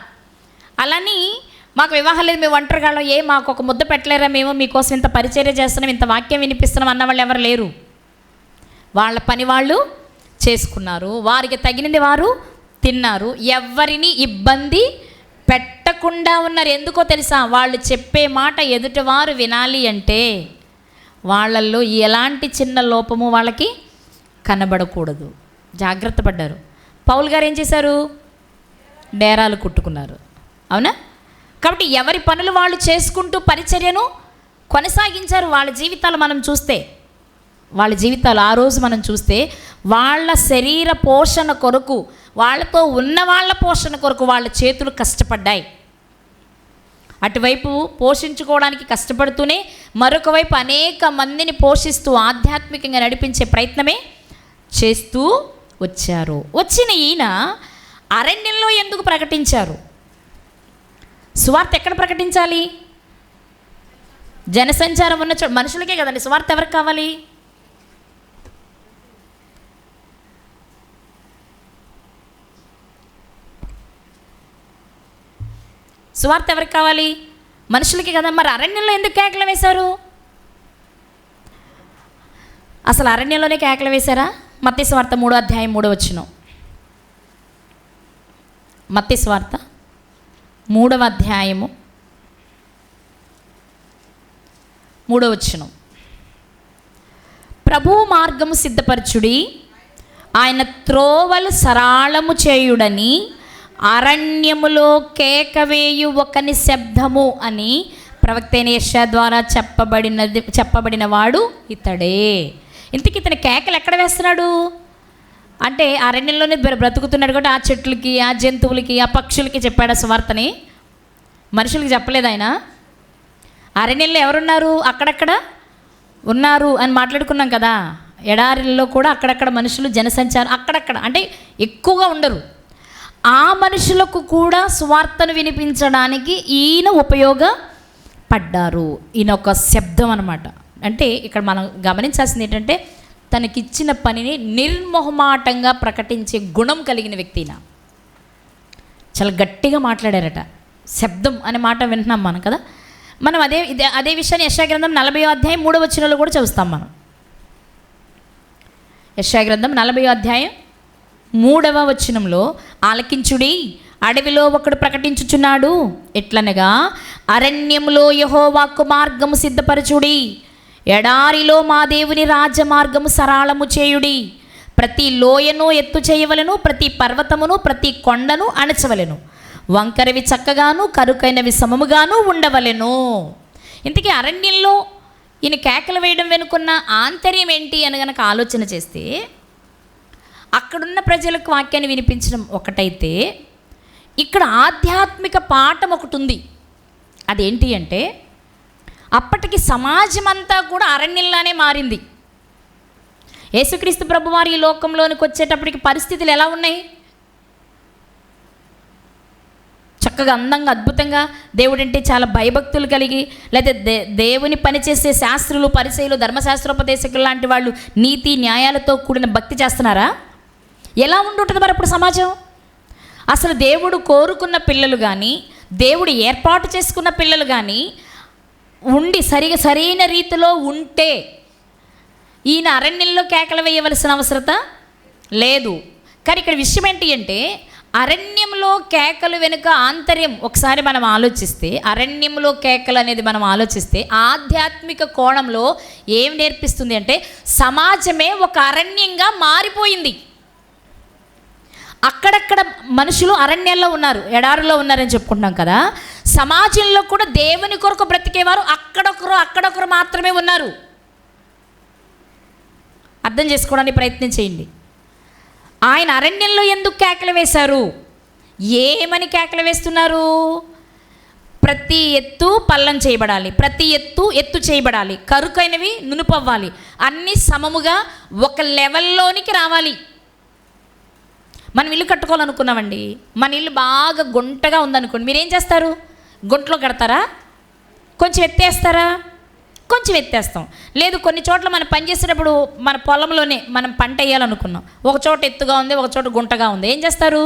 అలాని మాకు వివాహం లేదు, మేము ఒంటరిగాళ్ళం, మాకు ఒక ముద్ద పెట్టలేరా, మేము మీకోసం ఇంత పరిచర్య చేస్తున్నాం, ఇంత వాక్యం వినిపిస్తున్నాం అన్న వాళ్ళు ఎవరు లేరు. వాళ్ళ పని వాళ్ళు చేసుకున్నారు, వారికి తగినది వారు తిన్నారు, ఎవరిని ఇబ్బంది పెట్టకుండా ఉన్నారు. ఎందుకో తెలుసా? వాళ్ళు చెప్పే మాట ఎదుటివారు వినాలి అంటే వాళ్ళల్లో ఎలాంటి చిన్న లోపము వాళ్ళకి కనబడకూడదు. జాగ్రత్త పడ్డారు. పౌలు గారు ఏం చేశారు? డేరాలు కుట్టుకున్నారు. అవునా? కాబట్టి ఎవరి పనులు వాళ్ళు చేసుకుంటూ పరిచర్యను కొనసాగించారు. వాళ్ళ జీవితాలు మనం చూస్తే, వాళ్ళ జీవితాలు ఆ రోజు మనం చూస్తే వాళ్ళ శరీర పోషణ కొరకు, వాళ్ళతో ఉన్న వాళ్ళ పోషణ కొరకు వాళ్ళ చేతులు కష్టపడ్డాయి. అటువైపు పోషించుకోవడానికి కష్టపడుతూనే మరొక వైపు అనేక మందిని పోషిస్తూ ఆధ్యాత్మికంగా నడిపించే ప్రయత్నమే చేస్తూ వచ్చారు. వచ్చిన ఈయన అరణ్యంలో ఎందుకు ప్రకటించారు? సువార్త ఎక్కడ ప్రకటించాలి? జనసంచారం ఉన్న మనుషులకే కదండి. సువార్త ఎవరికి కావాలి? సువార్త ఎవరికి కావాలి? మనుషులకి కదా. మరి అరణ్యంలో ఎందుకు కేకలు వేశారు? అసలు అరణ్యంలోనే కేకలు వేశారా? మత్తయి సువార్త 3వ అధ్యాయం 3వ వచనం. మత్తయి సువార్త 3వ అధ్యాయము 3వ వచనం. ప్రభువు మార్గము సిద్ధపరచుడి, ఆయన త్రోవలు సరాళము చేయుడని అరణ్యములో కేకవేయు ఒకని శబ్దము అని ప్రవక్త అయిన యెషయా ద్వారా చెప్పబడిన వాడు ఇతడే. ఇంతకీ ఇతని కేకలు ఎక్కడ వేస్తున్నాడు అంటే అరణ్యంలోనే బ్రతుకుతున్నాడు కాబట్టి ఆ చెట్లకి, ఆ జంతువులకి, ఆ పక్షులకి చెప్పాడు ఆ సువార్తని. మనుషులకి చెప్పలేదు ఆయన. అరణ్యంలో ఎవరున్నారు? అక్కడక్కడ ఉన్నారు అని మాట్లాడుకున్నాం కదా. ఎడారిలో కూడా అక్కడక్కడ మనుషులు, జనసంచారం అక్కడక్కడ అంటే ఎక్కువగా ఉండరు. ఆ మనుషులకు కూడా సువార్తను వినిపించడానికి ఈయన ఉపయోగపడ్డారు. ఈయన ఒక శబ్దం అన్నమాట. అంటే ఇక్కడ మనం గమనించాల్సింది ఏంటంటే తనకిచ్చిన పనిని నిర్మోహమాటంగా ప్రకటించే గుణం కలిగిన వ్యక్తి. చాలా గట్టిగా మాట్లాడారట. శబ్దం అనే మాట వింటున్నాం మనం కదా. మనం అదే విషయాన్ని యెషయా గ్రంథం 40వ అధ్యాయం 3వ వచనంలో కూడా చూస్తాం మనం. యెషయా గ్రంథం 40వ అధ్యాయం 3వ వచనంలో, ఆలకించుడి, అడవిలో ఒకడు ప్రకటించుచున్నాడు, ఎట్లనగా అరణ్యములో యెహోవాకు మార్గము సిద్ధపరచుడి, ఎడారిలో మా దేవుని రాజమార్గము సరళము చేయుడి. ప్రతి లోయను ఎత్తు చేయవలెను, ప్రతి పర్వతమును ప్రతి కొండను అణచవలెను, వంకరవి చక్కగాను కరుకైనవి సమముగాను ఉండవలెను. ఇంతకీ అరణ్యంలో ఈయన కేకలు వేయడం వెనుకున్న ఆంతర్యం ఏంటి అని గనక ఆలోచన చేస్తే, అక్కడున్న ప్రజలకు వాక్యాన్ని వినిపించడం ఒకటైతే ఇక్కడ ఆధ్యాత్మిక పాఠం ఒకటి ఉంది. అదేంటి అంటే అప్పటికి సమాజం అంతా కూడా అరణ్యంలానే మారింది. యేసుక్రీస్తు ప్రభువారు ఈ లోకంలోనికి వచ్చేటప్పటికి పరిస్థితులు ఎలా ఉన్నాయి? చక్కగా అందంగా అద్భుతంగా దేవుడంటే చాలా భయభక్తులు కలిగి, లేదా దేవుని పనిచేసే శాస్త్రులు, పరిసయ్యులు, ధర్మశాస్త్రోపదేశకులు లాంటి వాళ్ళు నీతి న్యాయాలతో కూడిన భక్తి చేస్తున్నారా? ఎలా ఉండుంటుంది మరి అప్పుడు సమాజం? అసలు దేవుడు కోరుకున్న పిల్లలు కానీ, దేవుడు ఏర్పాటు చేసుకున్న పిల్లలు కానీ ఉండి సరైన రీతిలో ఉంటే ఈయన అరణ్యంలో కేకలు వేయవలసిన అవసరత లేదు. కానీ ఇక్కడ విషయం ఏంటి అంటే అరణ్యంలో కేకలు వెనుక ఆంతర్యం ఒకసారి మనం ఆలోచిస్తే, అరణ్యంలో కేకలు అనేది మనం ఆలోచిస్తే ఆధ్యాత్మిక కోణంలో ఏం నేర్పిస్తుంది అంటే సమాజమే ఒక అరణ్యంగా మారిపోయింది. అక్కడక్కడ మనుషులు అరణ్యాల్లో ఉన్నారు, ఎడారిలో ఉన్నారని చెప్పుకుంటున్నాం కదా. సమాజంలో కూడా దేవుని కొరకు బ్రతికేవారు అక్కడొకరు మాత్రమే ఉన్నారు. అర్థం చేసుకోవడానికి ప్రయత్నం చేయండి. ఆయన అరణ్యంలో ఎందుకు కేకలు వేశారు? ఏమని కేకలు వేస్తున్నారు? ప్రతి ఎత్తు పల్లం చేయబడాలి, ప్రతి ఎత్తు చేయబడాలి, కరుకైనవి నునుపవ్వాలి, అన్నీ సమముగా ఒక లెవెల్లోనికి రావాలి. మనం ఇల్లు కట్టుకోవాలనుకున్నామండి, మన ఇల్లు బాగా గుంటగా ఉందనుకోండి, మీరేం చేస్తారు? గుంటలో కడతారా? కొంచెం ఎత్తేస్తారా? కొంచెం ఎత్తేస్తాం. లేదు, కొన్ని చోట్ల మనం పనిచేసేటప్పుడు మన పొలంలోనే మనం పంట వేయాలనుకున్నాం, ఒక చోట ఎత్తుగా ఉంది, ఒక చోట గుంటగా ఉంది, ఏం చేస్తారు?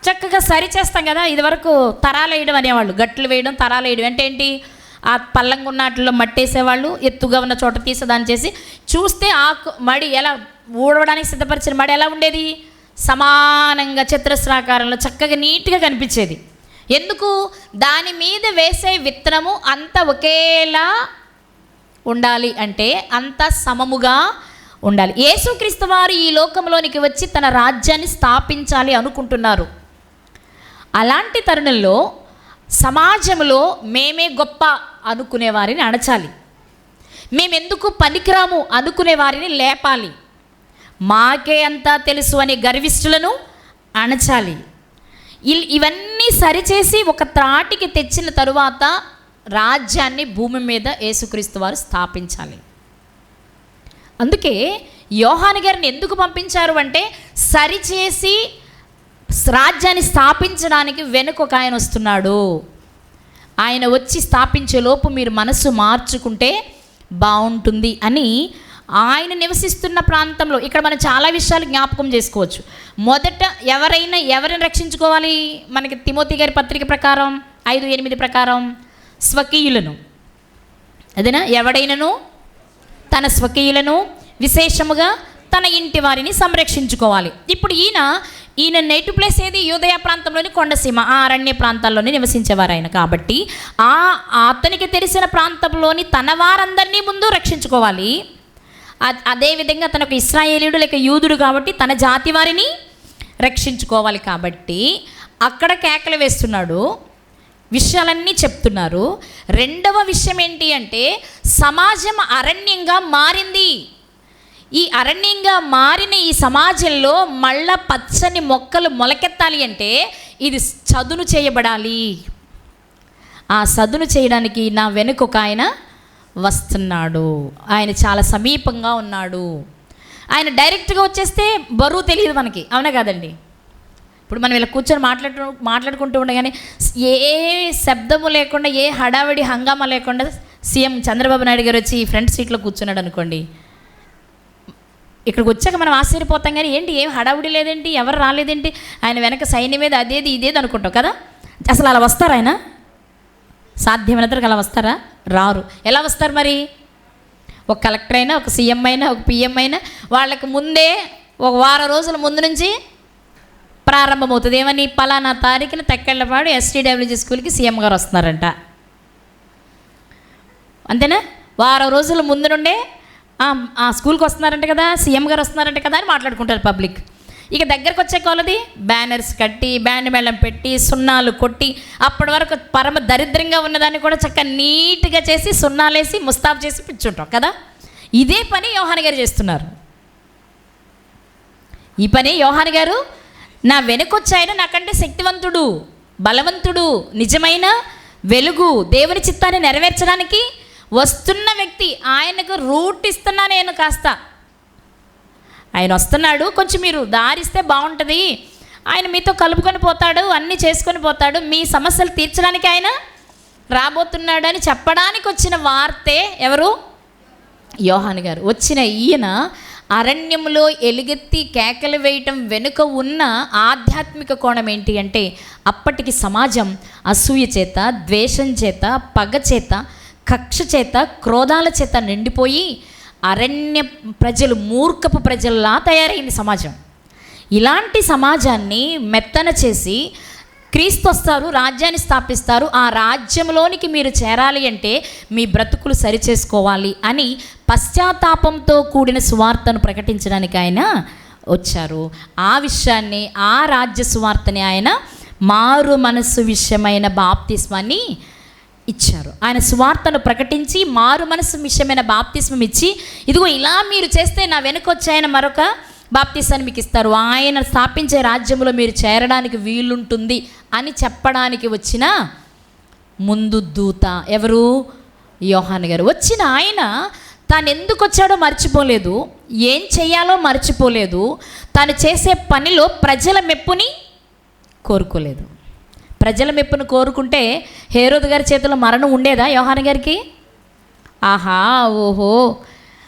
చక్కగా సరి చేస్తాం కదా. ఇదివరకు తరాలు వేయడం అనేవాళ్ళు, గట్లు వేయడం, తరాలు వేయడం అంటే ఏంటి? ఆ పల్లంగా ఉన్న వాటిలో మట్టేసేవాళ్ళు, ఎత్తుగా ఉన్న చోట తీసేదాన్ని చేసి చూస్తే మడి ఎలా ఊడవడానికి సిద్ధపరిచిన మడి ఎలా ఉండేది? సమానంగా చతురస్రాకారంలో చక్కగా నీట్గా కనిపించేది. ఎందుకు? దాని మీద వేసే విత్తనము అంత ఒకేలా ఉండాలి, అంటే అంత సమముగా ఉండాలి. యేసుక్రీస్తు వారు ఈ లోకంలోనికి వచ్చి తన రాజ్యాన్ని స్థాపించాలి అనుకుంటున్నారు. అలాంటి తరుణంలో సమాజంలో మేమే గొప్ప అనుకునే వారిని అణచాలి, మేమెందుకు పనికిరాము అనుకునే వారిని లేపాలి, మాకే అంతా తెలుసు అనే గర్విష్ఠులను అణచాలి. ఇవన్నీ సరిచేసి ఒక త్రాటికి తెచ్చిన తరువాత రాజ్యాన్ని భూమి మీద యేసుక్రీస్తు వారు స్థాపించాలి. అందుకే యోహాను గారిని ఎందుకు పంపించారు అంటే సరిచేసి రాజ్యాన్ని స్థాపించడానికి వెనుక ఒక ఆయన వస్తున్నాడు, ఆయన వచ్చి స్థాపించే లోపు మీరు మనసు మార్చుకుంటే బాగుంటుంది అని ఆయన నివసిస్తున్న ప్రాంతంలో ఇక్కడ మనం చాలా విషయాలు జ్ఞాపకం చేసుకోవచ్చు. మొదట ఎవరిని రక్షించుకోవాలి? మనకి తిమోతి గారి పత్రిక ప్రకారం 5:8 ప్రకారం స్వకీయులను, అదేనా, ఎవడైనను తన స్వకీయులను విశేషముగా తన ఇంటి వారిని సంరక్షించుకోవాలి. ఇప్పుడు ఈయన నేటివ్ ప్లేస్ ఏది? యూదయ ప్రాంతంలోని కొండసీమ, ఆ అరణ్య ప్రాంతాల్లోనే నివసించేవారు ఆయన. కాబట్టి అతనికి తెలిసిన ప్రాంతంలోని తన వారందరినీ ముందు రక్షించుకోవాలి. అదేవిధంగా తనకు ఇశ్రాయేలీయుడు లేక యూదుడు కాబట్టి తన జాతి వారిని రక్షించుకోవాలి కాబట్టి అక్కడ కేకలు వేస్తున్నాడు, విషయాలన్నీ చెప్తున్నారు. రెండవ విషయం ఏంటి అంటే సమాజం అరణ్యంగా మారింది. ఈ అరణ్యంగా మారిన ఈ సమాజంలో మళ్ళా పచ్చని మొక్కలు మొలకెత్తాలి అంటే ఇది చదును చేయబడాలి. ఆ చదును చేయడానికి నా వెనుక ఒక ఆయన వస్తున్నాడు. ఆయన చాలా సమీపంగా ఉన్నాడు. ఆయన డైరెక్ట్గా వచ్చేస్తే బరువు తెలియదు మనకి, అవునా కాదండి? ఇప్పుడు మనం ఇలా కూర్చొని మాట్లాడుకుంటూ ఉండగానే ఏ శబ్దము లేకుండా, ఏ హడావిడి హంగామా లేకుండా సీఎం చంద్రబాబు నాయుడు గారు వచ్చి ఫ్రంట్ సీట్లో కూర్చున్నాడు అనుకోండి, ఇక్కడికి వచ్చాక మనం ఆశ్చర్యపోతాం. కానీ ఏంటి, ఏం హడావిడి లేదేంటి, ఎవరు రాలేదేంటి, ఆయన వెనక సైన్యం మీద అదేది ఇదేది అనుకుంటాం కదా. అసలు అలా వస్తారా? ఆయన సాధ్యమైనంతరకు అలా వస్తారా? రారు. ఎలా వస్తారు మరి? ఒక కలెక్టర్ అయినా, ఒక సీఎం అయినా, ఒక పిఎం అయినా వాళ్ళకి ముందే ఒక వారం రోజుల ముందు నుంచి ప్రారంభమవుతుంది. ఏమని, పలానా తారీఖున తెక్కెళ్ళపాడు STWG స్కూల్కి సీఎం గారు వస్తున్నారంట. అంతేనా? వారం రోజుల ముందు నుండే ఆ స్కూల్కి వస్తున్నారంట కదా, సీఎం గారు వస్తున్నారంట కదా అని మాట్లాడుకుంటారు పబ్లిక్. ఇక దగ్గరకు వచ్చే కొలది బ్యానర్స్ కట్టి, బ్యాండ్ మేళం పెట్టి, సున్నాలు కొట్టి, అప్పటి వరకు పరమ దరిద్రంగా ఉన్నదాన్ని కూడా చక్కగా నీట్గా చేసి సున్నాలేసి ముస్తాబు చేసి పిచ్చుంటాం కదా. ఇదే పని యోహాను గారు చేస్తున్నారు. ఈ పని యోహాను గారు, నా వెనుకొచ్చాయన నాకంటే శక్తివంతుడు, బలవంతుడు, నిజమైన వెలుగు, దేవుని చిత్తాన్ని నెరవేర్చడానికి వస్తున్న వ్యక్తి. ఆయనకు రూట్ ఇస్తున్నా నేను కాస్త. ఆయన వస్తున్నాడు, కొంచెం మీరు దారిస్తే బాగుంటుంది, ఆయన మీతో కలుపుకొని పోతాడు, అన్నీ చేసుకొని పోతాడు, మీ సమస్యలు తీర్చడానికి ఆయన రాబోతున్నాడు అని చెప్పడానికి వచ్చిన వార్తే ఎవరు? యోహాను గారు. వచ్చిన ఈయన అరణ్యంలో ఎలుగెత్తి కేకలు వేయటం వెనుక ఉన్న ఆధ్యాత్మిక కోణం ఏంటి అంటే అప్పటికి సమాజం అసూయ చేత, ద్వేషం చేత, పగ చేత, కక్ష చేత, క్రోధాల చేత నిండిపోయి అరణ్య ప్రజలు మూర్ఖపు ప్రజల్లా తయారైంది సమాజం. ఇలాంటి సమాజాన్ని మెత్తన చేసి క్రీస్తు వస్తారు, రాజ్యాన్ని స్థాపిస్తారు, ఆ రాజ్యంలోనికి మీరు చేరాలి అంటే మీ బ్రతుకులు సరిచేసుకోవాలి అని పశ్చాత్తాపంతో కూడిన సువార్తను ప్రకటించడానికి ఆయన వచ్చారు. ఆ విషయాన్ని, ఆ రాజ్య సువార్తని ఆయన మారు మనస్సు విషయమైన బాప్తిస్మాన్ని ఇచ్చారు. ఆయన సువార్తను ప్రకటించి మారు మనస్సు విషయమైన బాప్తిస్మం ఇచ్చి, ఇదిగో ఇలా మీరు చేస్తే నా వెనుకొచ్చి ఆయన మరొక బాప్తిసాన్ని మీకు ఇస్తారు, ఆయన స్థాపించే రాజ్యంలో మీరు చేరడానికి వీలుంటుంది అని చెప్పడానికి వచ్చిన ముందు దూత ఎవరు? యోహాను గారు. వచ్చిన ఆయన తాను ఎందుకు వచ్చాడో మర్చిపోలేదు, ఏం చేయాలో మర్చిపోలేదు, తాను చేసే పనిలో ప్రజల మెప్పుని కోరుకోలేదు. ప్రజల మెప్పును కోరుకుంటే హేరోదు గారి చేతిలో మరణం ఉండేదా యోహాను గారికి? ఆహా, ఓహో,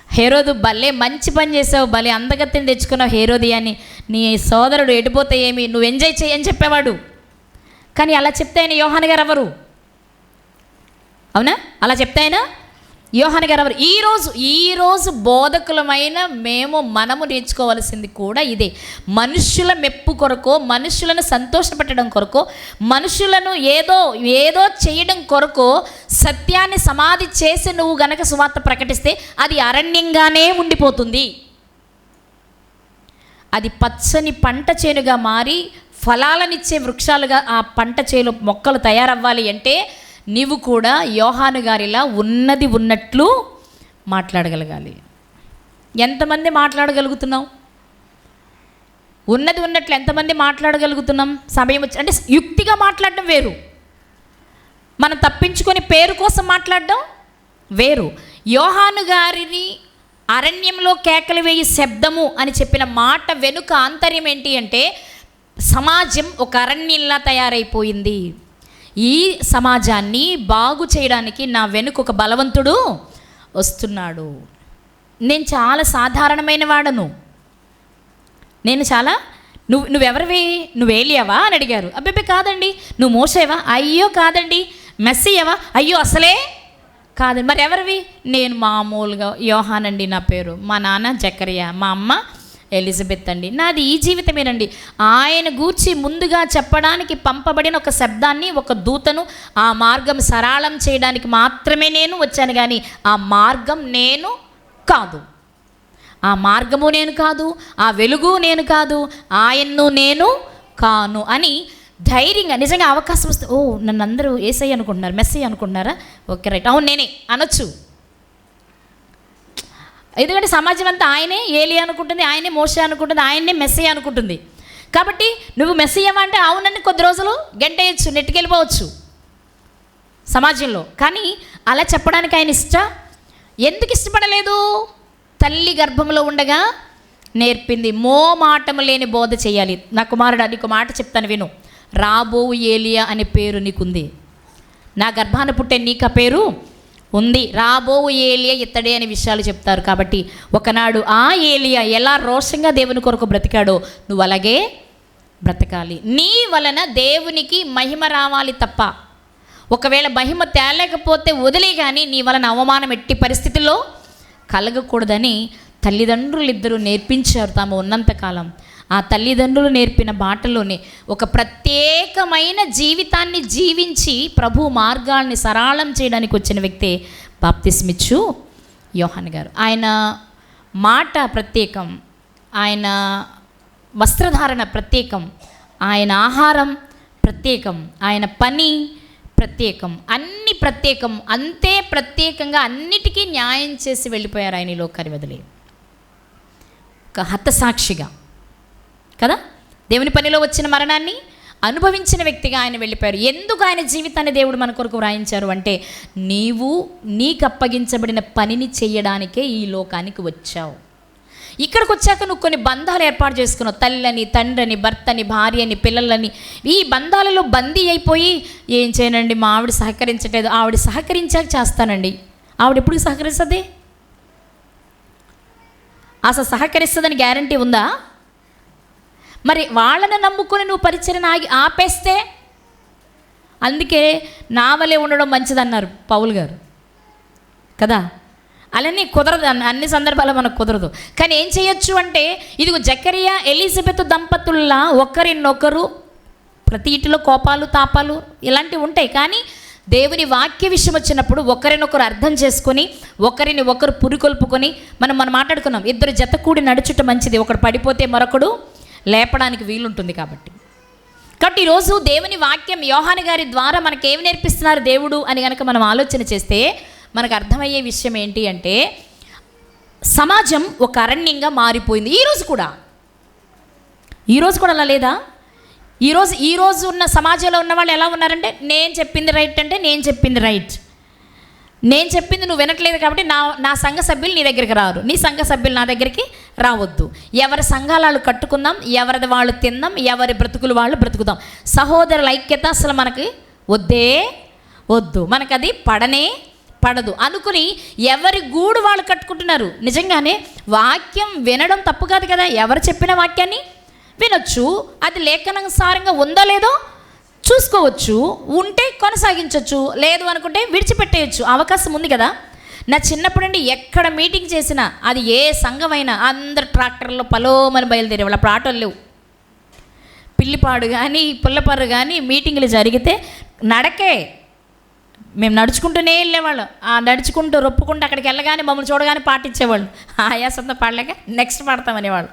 హేరోదు భలే మంచి పని చేసావు, భలే అందగత్తిని తెచ్చుకున్నావు హేరోది అని, నీ సోదరుడు ఎడిపోతే ఏమి, నువ్వు ఎంజాయ్ చేయని చెప్పేవాడు. కానీ అలా చెప్తే ఆయన యోహాను గారు ఎవరు? అవునా? అలా చెప్తే ఆయన యోహాను గారు ఎవరు? ఈరోజు బోధకులమైన మనము నేర్చుకోవాల్సింది కూడా ఇదే. మనుష్యుల మెప్పు కొరకో, మనుష్యులను సంతోషపెట్టడం కొరకో, మనుషులను ఏదో చేయడం కొరకో సత్యాన్ని సమాధి చేసి నువ్వు గనక సువార్త ప్రకటిస్తే అది అరణ్యంగానే ఉండిపోతుంది. అది పచ్చని పంట చేనుగా మారి ఫలాలనిచ్చే వృక్షాలుగా ఆ పంట చేను మొక్కలు తయారవ్వాలి అంటే నీవు కూడా యోహాను గారిలా ఉన్నది ఉన్నట్లు మాట్లాడగలగాలి. ఎంతమంది మాట్లాడగలుగుతున్నావు? ఉన్నది ఉన్నట్లు ఎంతమంది మాట్లాడగలుగుతున్నాం? సమయం వచ్చి అంటే యుక్తిగా మాట్లాడడం వేరు, మనం తప్పించుకొని పేరు కోసం మాట్లాడడం వేరు. యోహాను గారిని అరణ్యంలో కేకలు వేయి శబ్దము అని చెప్పిన మాట వెనుక ఆంతర్యం ఏంటి అంటే సమాజం ఒక అరణ్యంలా తయారైపోయింది. ఈ సమాజాన్ని బాగు చేయడానికి నా వెనుక ఒక బలవంతుడు వస్తున్నాడు. నేను చాలా సాధారణమైన వాడను, నేను చాలా నువ్వెవరివి, నువ్వు ఏలియావా అని అడిగారు. అబ్బాయి కాదండి. నువ్వు మోసేవా? అయ్యో కాదండి. మెస్సీయవా? అయ్యో అసలే కాదండి. మరి ఎవరివి? నేను మామూలుగా యోహానండి నా పేరు, మా నాన్న జకరియా, మా అమ్మ ఎలిజబెత్ అండి, నాది ఈ జీవితమేనండి. ఆయన గూర్చి ముందుగా చెప్పడానికి పంపబడిన ఒక శబ్దాన్ని, ఒక దూతను ఆ మార్గం సరళం చేయడానికి మాత్రమే నేను వచ్చాను, కానీ ఆ మార్గం నేను కాదు. ఆ మార్గము నేను కాదు, ఆ వెలుగు నేను కాదు, ఆయన్ను నేను కాను అని ధైర్యంగా నిజంగా అవకాశం వస్తే, ఓ నన్ను అందరూ యేసయ్య అనుకుంటున్నారు, మెస్సయ్య అనుకుంటున్నారా, ఓకే రైట్, అవును నేనే అనొచ్చు. ఎందుకంటే సమాజం అంతా ఆయనే ఏలియా అనుకుంటుంది, ఆయనే మోషే అనుకుంటుంది, ఆయనే మెస్సయ్య అనుకుంటుంది. కాబట్టి నువ్వు మెస్సయ్యవా అంటే అవునని కొద్ది రోజులు గంటేయచ్చు, నెట్టుకెళ్ళిపోవచ్చు సమాజంలో. కానీ అలా చెప్పడానికి ఆయన ఎందుకు ఇష్టపడలేదు? తల్లి గర్భంలో ఉండగా నేర్పింది. మోమాటము లేని బోధ చేయాలి. నా కుమారుడు నీకు మాట చెప్తాను విను, రాబోవు ఏలియా అనే పేరు నీకుంది, నా గర్భాన పుట్టే నీకు ఆ పేరు ఉంది, రాబోవు ఏలియా ఇత్తడే అనే విషయాలు చెప్తారు. కాబట్టి ఒకనాడు ఆ ఏలియా ఎలా రోషంగా దేవుని కొరకు బ్రతికాడో నువ్వు అలాగే బ్రతకాలి. నీ వలన దేవునికి మహిమ రావాలి తప్ప, ఒకవేళ మహిమ తేలేకపోతే వదిలే, కానీ నీ వలన అవమానం ఎట్టి పరిస్థితుల్లో కలగకూడదని తల్లిదండ్రులు ఇద్దరు నేర్పించారు తాము ఉన్నంతకాలం. ఆ తల్లిదండ్రులు నేర్పిన బాటలోనే ఒక ప్రత్యేకమైన జీవితాన్ని జీవించి ప్రభు మార్గాల్ని సరళం చేయడానికి వచ్చిన వ్యక్తే బాప్తిస్మిచ్చు యోహాన్ గారు. ఆయన మాట ప్రత్యేకం, ఆయన వస్త్రధారణ ప్రత్యేకం, ఆయన ఆహారం ప్రత్యేకం, ఆయన పని ప్రత్యేకం, అన్ని ప్రత్యేకం. అంతే ప్రత్యేకంగా అన్నిటికీ న్యాయం చేసి వెళ్ళిపోయారు ఆయన ఈ లోకాన్ని వదిలి. ఒక హతసాక్షిగా కదా, దేవుని పనిలో వచ్చిన మరణాన్ని అనుభవించిన వ్యక్తిగా ఆయన వెళ్ళిపోయారు. ఎందుకు ఆయన జీవితాన్ని దేవుడు మన కొరకు వ్రాయించారు అంటే, నీకు అప్పగించబడిన పనిని చేయడానికే ఈ లోకానికి వచ్చావు. ఇక్కడికి వచ్చాక నువ్వు కొన్ని బంధాలు ఏర్పాటు చేసుకున్నావు, తల్లిని, తండ్రిని, భర్తని, భార్యని, పిల్లలని. ఈ బంధాలలో బందీ అయిపోయి ఏం చేయనండి మా ఆవిడ సహకరించట్లేదు, ఆవిడ సహకరించాక చేస్తానండి. ఆవిడ ఎప్పుడు సహకరిస్తుంది? అసలు సహకరిస్తుందని గ్యారంటీ ఉందా? మరి వాళ్ళని నమ్ముకొని నువ్వు పరిచర్యను ఆపేస్తే, అందుకే నా వలే ఉండడం మంచిదన్నారు పౌలు గారు కదా. అలానే కుదరదు, అన్ని సందర్భాల్లో మనకు కుదరదు. కానీ ఏం చేయొచ్చు అంటే, ఇదిగో జకరియా ఎలిజబెత్ దంపతుల్లా ఒకరినొకరు, ప్రతి ఇంటిలో కోపాలు తాపాలు ఇలాంటివి ఉంటాయి. కానీ దేవుని వాక్య విషయం వచ్చినప్పుడు ఒకరినొకరు అర్థం చేసుకొని, ఒకరిని ఒకరు పురికొల్పుకొని, మనం మాట్లాడుకున్నాం, ఇద్దరు జత కూడి నడుచుట మంచిది, ఒకడు పడిపోతే మరొకడు లేపడానికి వీలుంటుంది. కాబట్టి ఈరోజు దేవుని వాక్యం యోహాను గారి ద్వారా మనకేమి నేర్పిస్తున్నారు దేవుడు అని కనుక మనం ఆలోచన చేస్తే మనకు అర్థమయ్యే విషయం ఏంటి అంటే, సమాజం ఒక అరణ్యంగా మారిపోయింది. ఈరోజు కూడా అలా లేదా? ఈరోజు ఉన్న సమాజంలో ఉన్న వాళ్ళు ఎలా ఉన్నారంటే, నేను చెప్పింది రైట్ అంటే నేను చెప్పింది రైట్, నేను చెప్పింది నువ్వు వినట్లేదు కాబట్టి నా సంఘ సభ్యులు నీ దగ్గరికి రారు, నీ సంఘ సభ్యులు నా దగ్గరికి రావద్దు, ఎవరి సంఘాలు వాళ్ళు కట్టుకుందాం, ఎవరిది వాళ్ళు తిందాం, ఎవరి బ్రతుకులు వాళ్ళు బ్రతుకుదాం, సహోదరుల ఐక్యత అసలు మనకి వద్దు, మనకు అది పడదు అనుకుని ఎవరి గూడు వాళ్ళు కట్టుకుంటున్నారు. నిజంగానే వాక్యం వినడం తప్పు కాదు కదా, ఎవరు చెప్పిన వాక్యాన్ని వినొచ్చు, అది లేఖనానుసారంగా ఉందో లేదో చూసుకోవచ్చు, ఉంటే కొనసాగించవచ్చు, లేదు అనుకుంటే విడిచిపెట్టేయచ్చు, అవకాశం ఉంది కదా. నా చిన్నప్పుడు అండి ఎక్కడ మీటింగ్ చేసినా, అది ఏ సంఘమైనా, అందరు ట్రాక్టర్లో పలోమని బయలుదేరేవాళ్ళు. అప్పుడు ఆటోలు లేవు. పిల్లిపాడు కానీ పుల్లపర్రు కానీ మీటింగ్లు జరిగితే నడకే, మేము నడుచుకుంటూనే వెళ్ళేవాళ్ళం. నడుచుకుంటూ రొప్పుకుంటూ అక్కడికి వెళ్ళగానే మమ్మల్ని చూడగానే పాటించేవాళ్ళు, ఆయాసంతో పాడలేక నెక్స్ట్ పాడతామనేవాళ్ళు.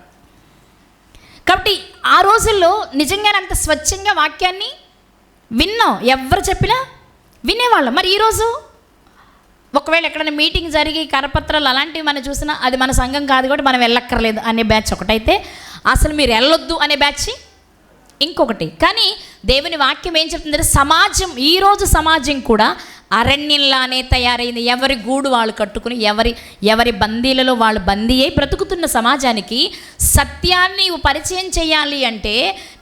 కాబట్టి ఆ రోజుల్లో నిజంగానే అంత స్వచ్ఛంగా వాక్యాన్ని విన్నాం, ఎవరు చెప్పినా వినేవాళ్ళం. మరి ఈరోజు ఒకవేళ ఎక్కడైనా మీటింగ్ జరిగి కరపత్రాలు అలాంటివి మనం చూసినా, అది మన సంఘం కాదు కాబట్టి మనం వెళ్ళక్కర్లేదు అనే బ్యాచ్ ఒకటైతే, అసలు మీరు వెళ్ళొద్దు అనే బ్యాచ్ ఇంకొకటి. కానీ దేవుని వాక్యం ఏం చెప్తుందంటే, ఈరోజు సమాజం కూడా అరణ్యంలానే తయారైంది. ఎవరి గూడు వాళ్ళు కట్టుకుని, ఎవరి బందీలలో వాళ్ళు బందీ అయి బ్రతుకుతున్న సమాజానికి సత్యాన్ని నీవు పరిచయం చేయాలి అంటే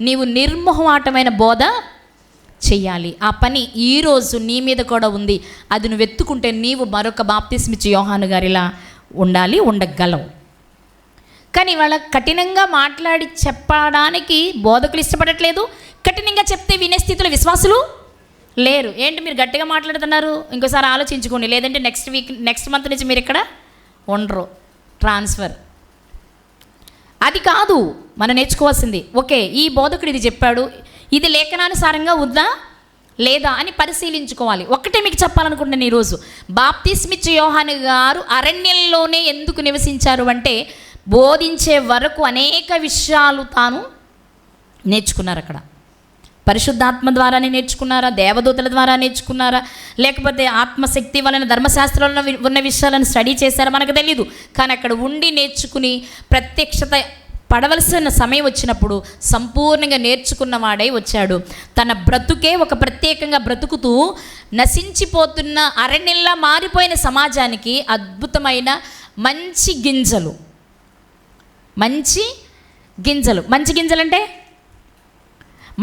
నీవు నిర్మోహమాటమైన బోధ చెయ్యాలి. ఆ పని ఈరోజు నీ మీద కూడా ఉంది. అది నువ్వు ఎత్తుకుంటే నీవు మరొక బాప్తిస్మిచ్చు యోహాను గారిలా ఉండగలవు. కానీ వాళ్ళ కఠినంగా మాట్లాడి చెప్పడానికి బోధకులు ఇష్టపడట్లేదు. కఠినంగా చెప్తే వినే స్థితిలో విశ్వాసులు లేరు. ఏంటి మీరు గట్టిగా మాట్లాడుతున్నారు, ఇంకోసారి ఆలోచించుకోండి, లేదంటే నెక్స్ట్ మంత్ నుంచి మీరు ఇక్కడ ఉండరు, ట్రాన్స్ఫర్. అది కాదు మనం నేర్చుకోవాల్సింది. ఓకే, ఈ బోధకుడు ఇది చెప్పాడు, ఇది లేఖనానుసారంగా ఉందా లేదా అని పరిశీలించుకోవాలి. ఒక్కటే మీకు చెప్పాలనుకుంటున్నాను ఈరోజు, బాప్తిస్మిచ్చు యోహాను గారు అరణ్యంలోనే ఎందుకు నివసించారు అంటే, బోధించే వరకు అనేక విషయాలు తాను నేర్చుకున్నారు. అక్కడ పరిశుద్ధాత్మ ద్వారానే నేర్చుకున్నారా, దేవదూతల ద్వారా నేర్చుకున్నారా, లేకపోతే ఆత్మశక్తి వలన ధర్మశాస్త్రంలో ఉన్న విషయాలను స్టడీ చేశారా మనకు తెలీదు. కానీ అక్కడ ఉండి నేర్చుకుని ప్రత్యక్షత పడవలసిన సమయం వచ్చినప్పుడు సంపూర్ణంగా నేర్చుకున్న వాడై వచ్చాడు. తన బ్రతుకే ఒక ప్రత్యేకంగా బ్రతుకుతూ నశించిపోతున్న అరణ్యంలా మారిపోయిన సమాజానికి అద్భుతమైన మంచి గింజలు. మంచి గింజలు అంటే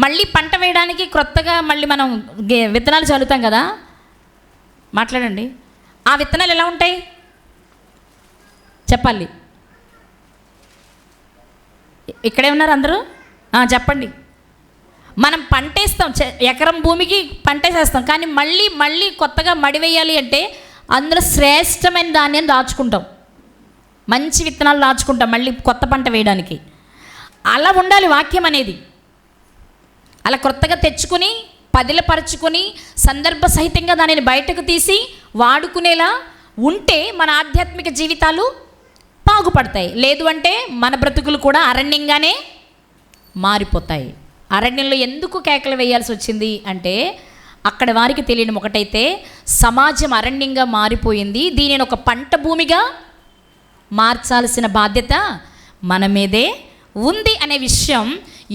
మళ్ళీ పంట వేయడానికి క్రొత్తగా మళ్ళీ మనం విత్తనాలు చల్లుతాం కదా, మాట్లాడండి. ఆ విత్తనాలు ఎలా ఉంటాయి చెప్పాలి. ఇక్కడే ఉన్నారు అందరూ, చెప్పండి. మనం పంటేస్తాం, ఎకరం భూమికి పంటేసేస్తాం, కానీ మళ్ళీ కొత్తగా మడి వేయాలి అంటే అందులో శ్రేష్టమైన ధాన్యం దాచుకుంటాం, మంచి విత్తనాలు దాచుకుంటాం మళ్ళీ కొత్త పంట వేయడానికి. అలా ఉండాలి వాక్యం అనేది. అలా కొత్తగా తెచ్చుకుని పదిలపరుచుకొని సందర్భ సహితంగా దానిని బయటకు తీసి వాడుకునేలా ఉంటే మన ఆధ్యాత్మిక జీవితాలు బాగుపడతాయి. లేదు అంటే మన బ్రతుకులు కూడా అరణ్యంగానే మారిపోతాయి. అరణ్యంలో ఎందుకు కేకలు వేయాల్సి వచ్చింది అంటే అక్కడ వారికి తెలియని ఒకటైతే సమాజం అరణ్యంగా మారిపోయింది, దీనిని ఒక పంట భూమిగా మార్చాల్సిన బాధ్యత మన మీదే ఉంది అనే విషయం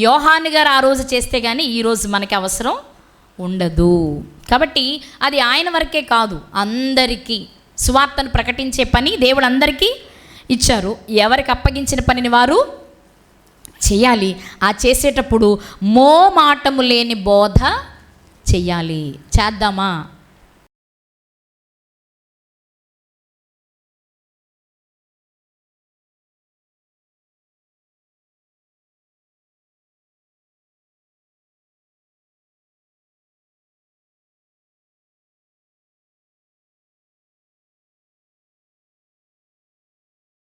యోహాను గారు ఆ రోజు చేస్తే కానీ ఈరోజు మనకి అవసరం ఉండదు. కాబట్టి అది ఆయన వరకే కాదు, అందరికీ సువార్తను ప్రకటించే పని దేవుడు అందరికీ ఇచ్చారు. ఎవరికి అప్పగించిన పనిని వారు చేయాలి. ఆ చేసేటప్పుడు మోమాటము లేని బోధ చెయ్యాలి. చేద్దామా?